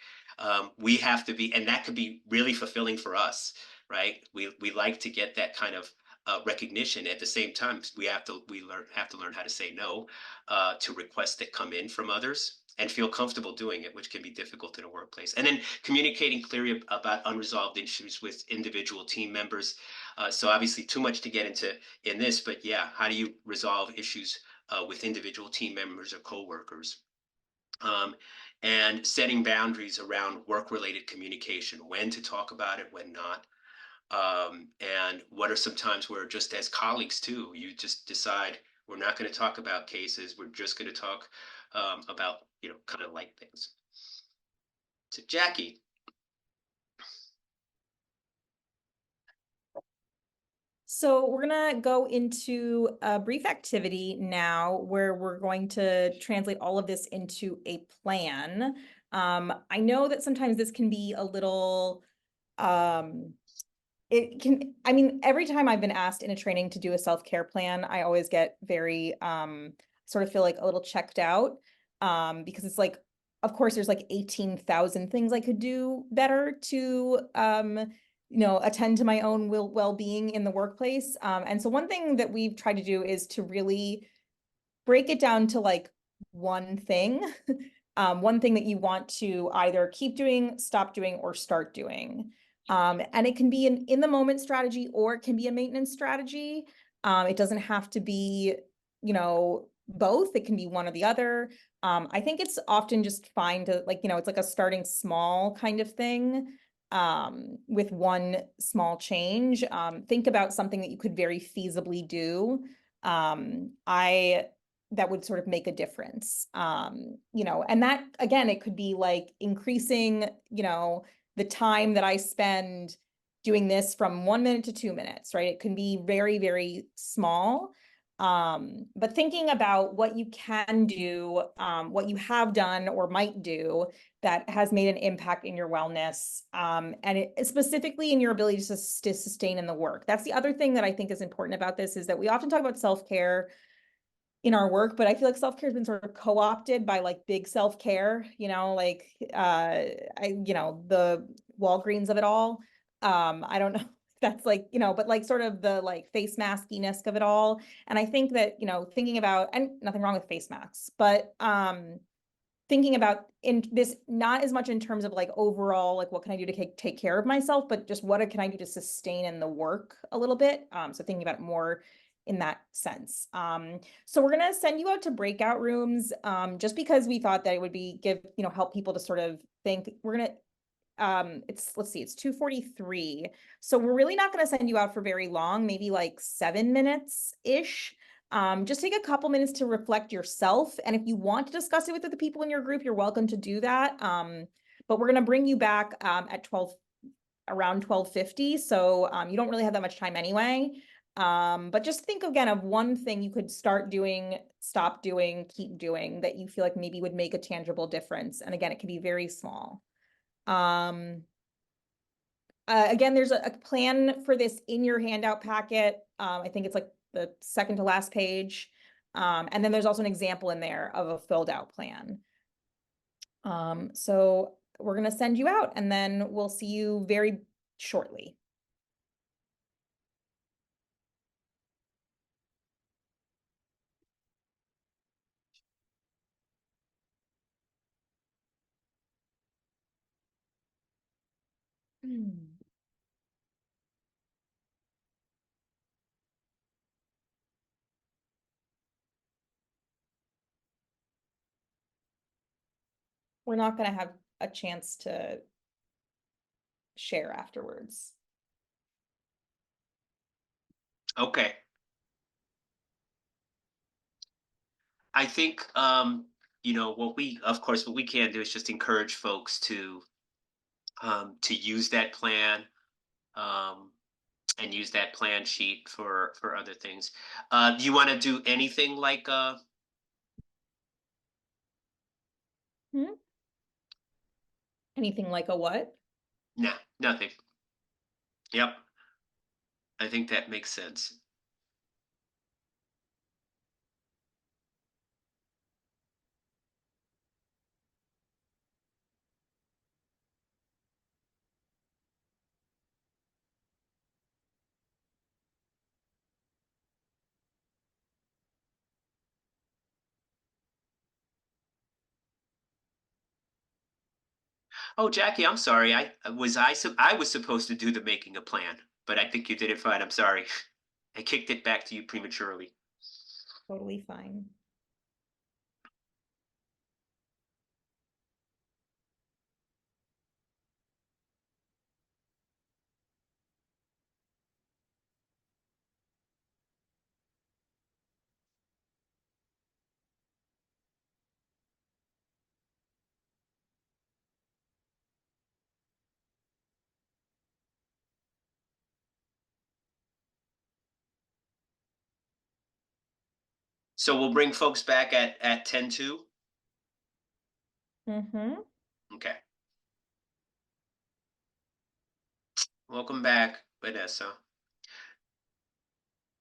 A: We have to be, and that could be really fulfilling for us, right? We like to get that kind of recognition. At the same time, we have to learn how to say no to requests that come in from others and feel comfortable doing it, which can be difficult in a workplace. And then communicating clearly about unresolved issues with individual team members. So obviously too much to get into in this, but yeah, how do you resolve issues with individual team members or coworkers? And setting boundaries around work-related communication, when to talk about it, when not. And what are some times where just as colleagues too, you just decide we're not going to talk about cases, we're just going to talk about, kind of light things. So Jackie.
E: So we're gonna go into a brief activity now where we're going to translate all of this into a plan. I know that sometimes this can be a little, every time I've been asked in a training to do a self-care plan, I always get very, sort of feel like a little checked out, because it's like, of course, there's like 18,000 things I could do better to, attend to my own well-being in the workplace. And so one thing that we've tried to do is to really break it down to like one thing, one thing that you want to either keep doing, stop doing, or start doing. And it can be an in the moment strategy, or it can be a maintenance strategy. It doesn't have to be, both. It can be one or the other. I think it's often just fine to it's like a starting small kind of thing, with one small change. Think about something that you could very feasibly do. that would sort of make a difference. You know, and that, again, it could be like increasing, you know, the time that I spend doing this from 1 minute to 2 minutes, right? It can be very, very small. But thinking about what you can do, what you have done or might do that has made an impact in your wellness, and specifically in your ability to sustain in the work. That's the other thing that I think is important about this, is that we often talk about self-care in our work, but I feel like self-care has been sort of co-opted by like big self-care, you know, like you know, the Walgreens of it all. I don't know if that's like, you know, but like sort of the like face maskiness of it all. And I think that, you know, thinking about, and nothing wrong with face masks, but thinking about in this, not as much in terms of like overall, like what can I do to take care of myself, but just what can I do to sustain in the work a little bit. So thinking about it more in that sense. So we're gonna send you out to breakout rooms, just because we thought that it would be help people to sort of think. We're gonna let's see, it's 2:43. So we're really not gonna send you out for very long, maybe like 7 minutes-ish. Just take a couple minutes to reflect yourself. And if you want to discuss it with the people in your group, you're welcome to do that. But we're gonna bring you back at around 12:50. So you don't really have that much time anyway. But just think again of one thing you could start doing, stop doing, keep doing that you feel like maybe would make a tangible difference. And again, it can be very small. Again, there's a plan for this in your handout packet. I think it's like the second to last page. And then there's also an example in there of a filled out plan. So we're going to send you out and then we'll see you very shortly. We're not going to have a chance to share afterwards.
A: Okay. I think, you know, what we can do is just encourage folks to use that plan, and use that plan sheet for other things. Do you want to do anything like
E: Anything like a what?
A: nah, nothing. Yep. I think that makes sense. Oh, Jackie, I'm sorry. I was supposed to do the making a plan, but I think you did it fine. I'm sorry. I kicked it back to you prematurely.
E: Totally fine.
A: So we'll bring folks back at 10:02. Okay. Welcome back, Vanessa.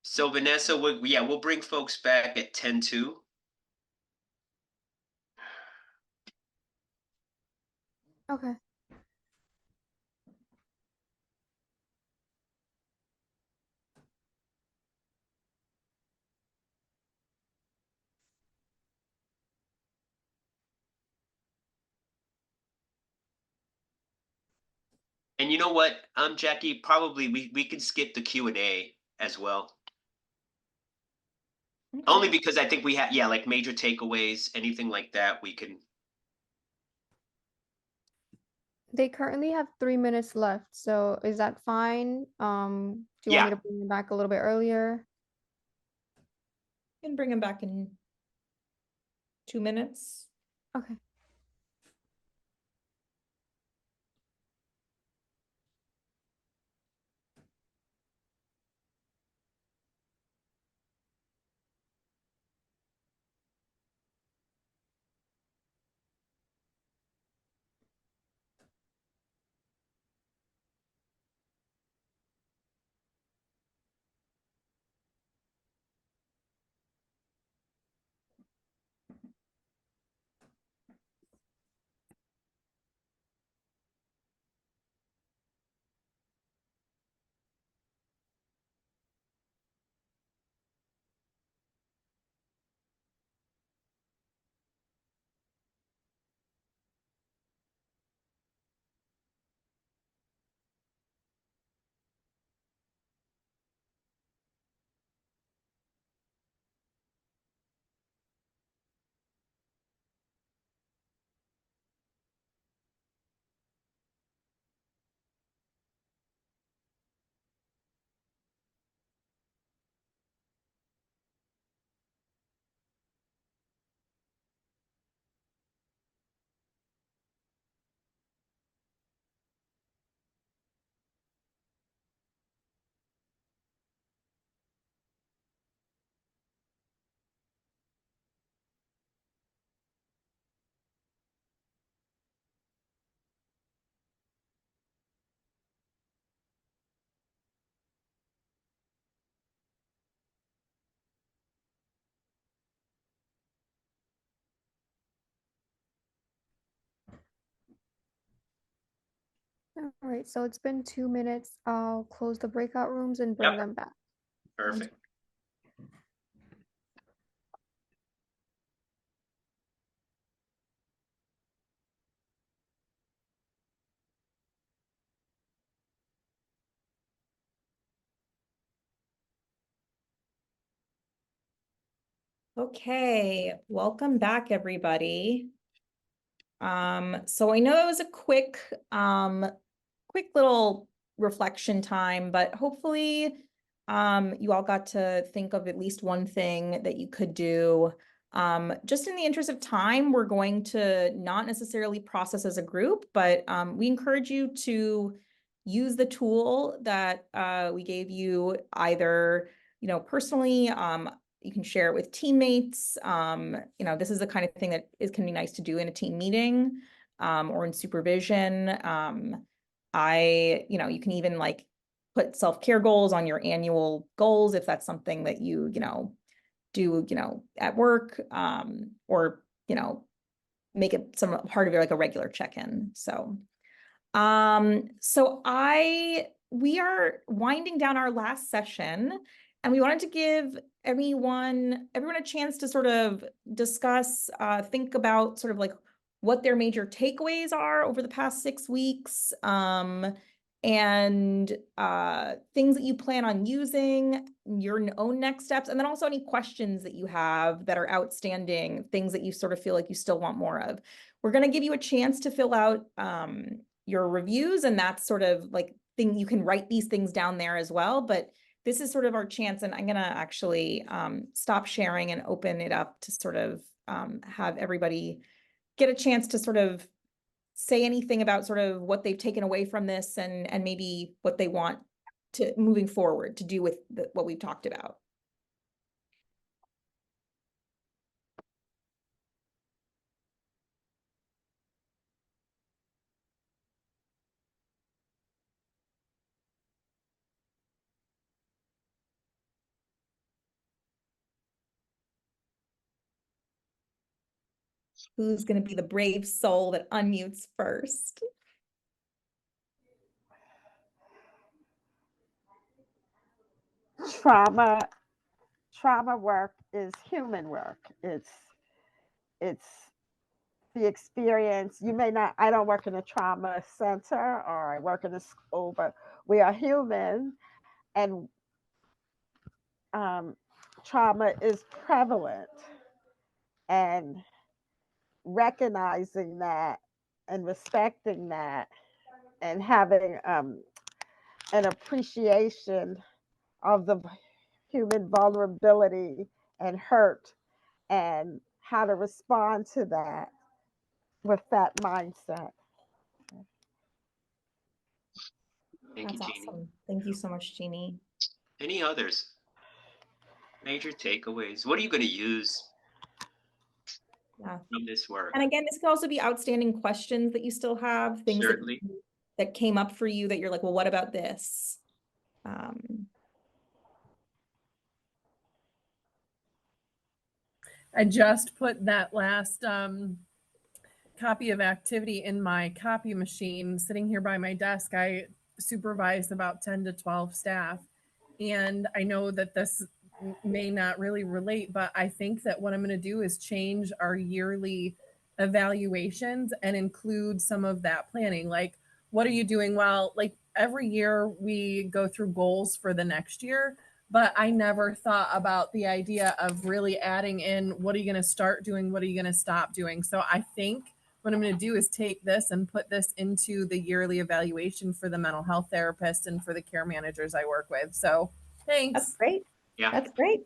A: So Vanessa, we'll bring folks back at 10:02.
J: Okay.
A: And you know what, Jackie, probably we can skip the Q&A as well. Only because I think we have, yeah, like major takeaways, anything like that, we can.
J: They currently have 3 minutes left, so is that fine? Do you want me
A: Yeah.
J: to bring them back a little bit earlier?
E: And bring them back in 2 minutes.
J: Okay. All right, so it's been 2 minutes. I'll close the breakout rooms and bring
A: Yep.
J: them back.
A: Perfect.
E: Okay, welcome back, everybody. So I know it was a quick little reflection time, but hopefully you all got to think of at least one thing that you could do. Just in the interest of time, we're going to not necessarily process as a group, but we encourage you to use the tool that we gave you either, personally, you can share it with teammates. This is the kind of thing that can be nice to do in a team meeting or in supervision. You can even like put self-care goals on your annual goals if that's something that you do, at work, or, make it some part of your like a regular check-in. So, we are winding down our last session, and we wanted to give everyone a chance to sort of discuss, think about sort of like what their major takeaways are over the past 6 weeks, and things that you plan on using, your own next steps, and then also any questions that you have that are outstanding, things that you sort of feel like you still want more of. We're going to give you a chance to fill out your reviews, and that's sort of like thing you can write these things down there as well, but this is sort of our chance, and I'm going to actually stop sharing and open it up to sort of have everybody get a chance to sort of say anything about sort of what they've taken away from this, and maybe what they want to moving forward to do with what we've talked about. Who's going to be the brave soul that unmutes first?
F: Trauma work is human work. It's the experience. You may not, I don't work in a trauma center, or I work in a school, but we are human, and trauma is prevalent, and recognizing that and respecting that and having an appreciation of the human vulnerability and hurt, and how to respond to that with that mindset.
A: Thank you,
E: That's
A: Jeannie.
E: awesome. Thank you so much, Jeannie.
A: Any others? Major takeaways. What are you going to use
E: Yeah.
A: from this work?
E: And again, this could also be outstanding questions that you still have, things
A: Certainly.
E: that came up for you that you're like, well, what about this?
L: I just put that last copy of activity in my copy machine sitting here by my desk. I supervise about 10 to 12 staff. And I know that this may not really relate, but I think that what I'm going to do is change our yearly evaluations and include some of that planning. Like, what are you doing? Well, like every year we go through goals for the next year, but I never thought about the idea of really adding in what are you going to start doing? What are you going to stop doing? So I think what I'm going to do is take this and put this into the yearly evaluation for the mental health therapist and for the care managers I work with. So thanks.
E: That's great.
A: Yeah.
E: That's great.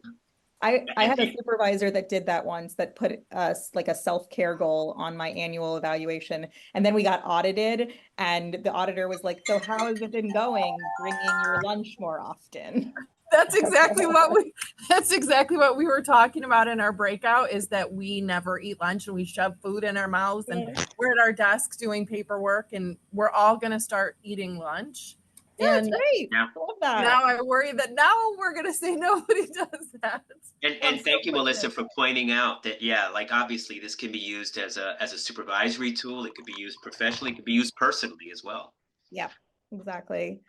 E: I had a supervisor that did that once, that put us like a self-care goal on my annual evaluation. And then we got audited and the auditor was like, so how has it been going bringing your lunch more often?
L: That's exactly what we were talking about in our breakout, is that we never eat lunch and we shove food in our mouths and we're at our desks doing paperwork, and we're all going to start eating lunch.
E: Yeah,
L: and
E: that's great.
A: Yeah.
E: I love that.
L: now I worry that now we're going to say nobody does that.
A: And thank you, Melissa, for pointing out that, yeah, like obviously this can be used as a supervisory tool. It could be used professionally. It could be used personally as well.
E: Yeah, exactly.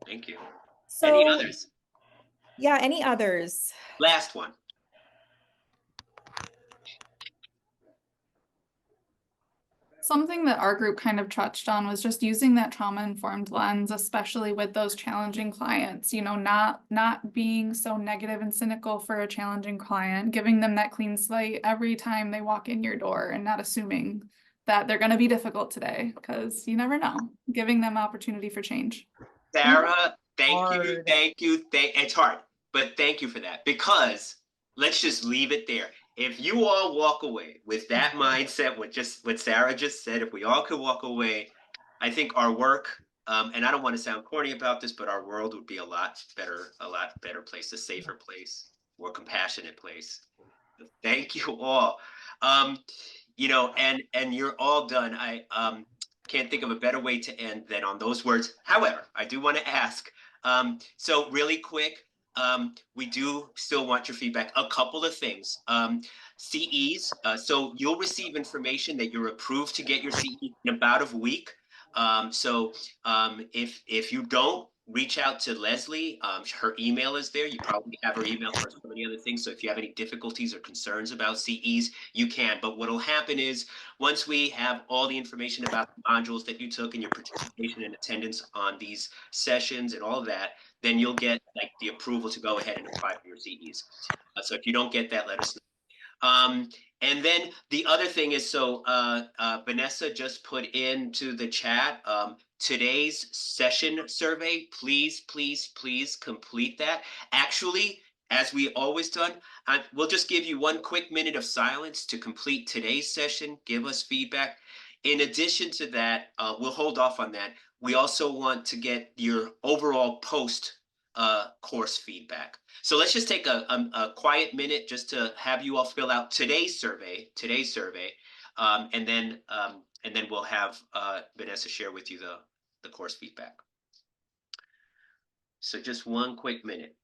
A: Thank you.
E: So,
A: Any others?
E: Yeah, any others?
A: Last one.
H: Something that our group kind of touched on was just using that trauma-informed lens, especially with those challenging clients, you know, not being so negative and cynical for a challenging client, giving them that clean slate every time they walk in your door and not assuming that they're going to be difficult today, because you never know, giving them opportunity for change.
A: Sarah, thank you. It's hard, but thank you for that, because let's just leave it there. If you all walk away with that mindset, what Sarah just said, if we all could walk away, I think our work, and I don't want to sound corny about this, but our world would be a lot better place, a safer place, more compassionate place. Thank you all. You know, and you're all done. I can't think of a better way to end than on those words. However, I do want to ask, so really quick, we do still want your feedback. A couple of things. CEs, so you'll receive information that you're approved to get your CE in about a week. If you don't, reach out to Leslie. Her email is there. You probably have her email for so many other things. So if you have any difficulties or concerns about CEs, you can. But what will happen is, once we have all the information about the modules that you took and your participation and attendance on these sessions and all of that, then you'll get like the approval to go ahead and apply for your CEs. So if you don't get that, let us know. And then the other thing is, so Vanessa just put into the chat today's session survey. Please complete that. Actually, as we always done, we'll just give you 1 quick minute of silence to complete today's session. Give us feedback. In addition to that, we'll hold off on that. We also want to get your overall post course feedback. So let's just take a quiet minute just to have you all fill out today's survey, and then we'll have Vanessa share with you the course feedback. So just 1 quick minute.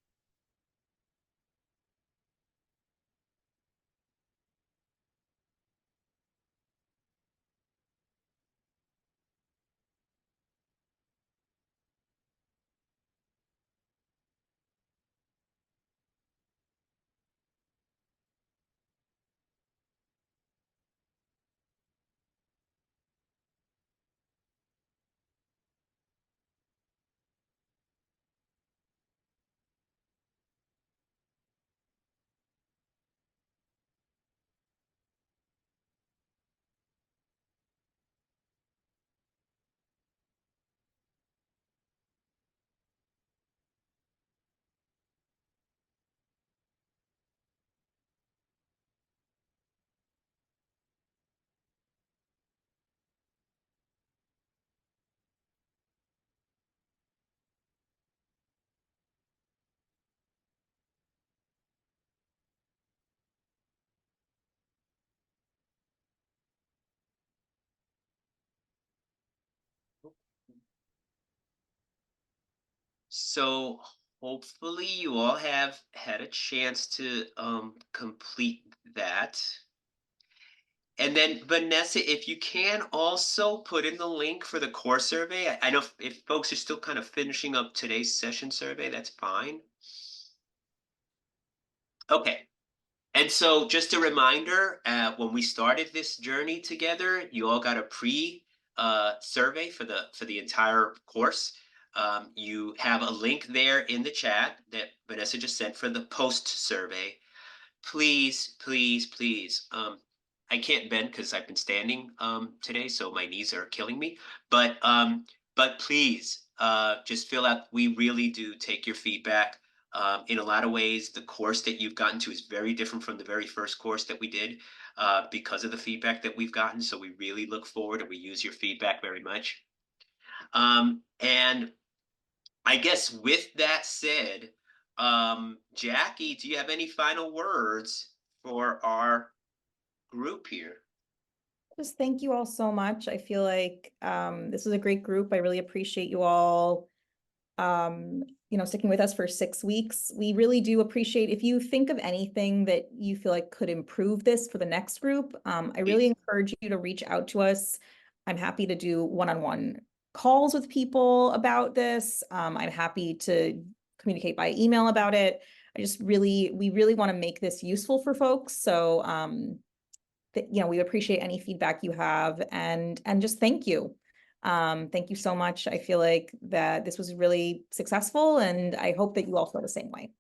A: So hopefully you all have had a chance to complete that. And then Vanessa, if you can also put in the link for the core survey. I know if folks are still kind of finishing up today's session survey, that's fine. Okay. And so just a reminder, when we started this journey together, you all got a survey for the entire course. You have a link there in the chat that Vanessa just sent for the post survey. Please, please, please. I can't bend because I've been standing today, so my knees are killing me. But please, just fill out. We really do take your feedback. In a lot of ways, the course that you've gotten to is very different from the very first course that we did because of the feedback that we've gotten. So we really look forward and we use your feedback very much. And I guess with that said, Jackie, do you have any final words for our group here?
E: Just thank you all so much. I feel like this was a great group. I really appreciate you all sticking with us for 6 weeks. We really do appreciate if you think of anything that you feel like could improve this for the next group. I really encourage you to reach out to us. I'm happy to do one-on-one calls with people about this. I'm happy to communicate by email about it. We really want to make this useful for folks. So we appreciate any feedback you have and just thank you. Thank you so much. I feel like that this was really successful and I hope that you all feel the same way.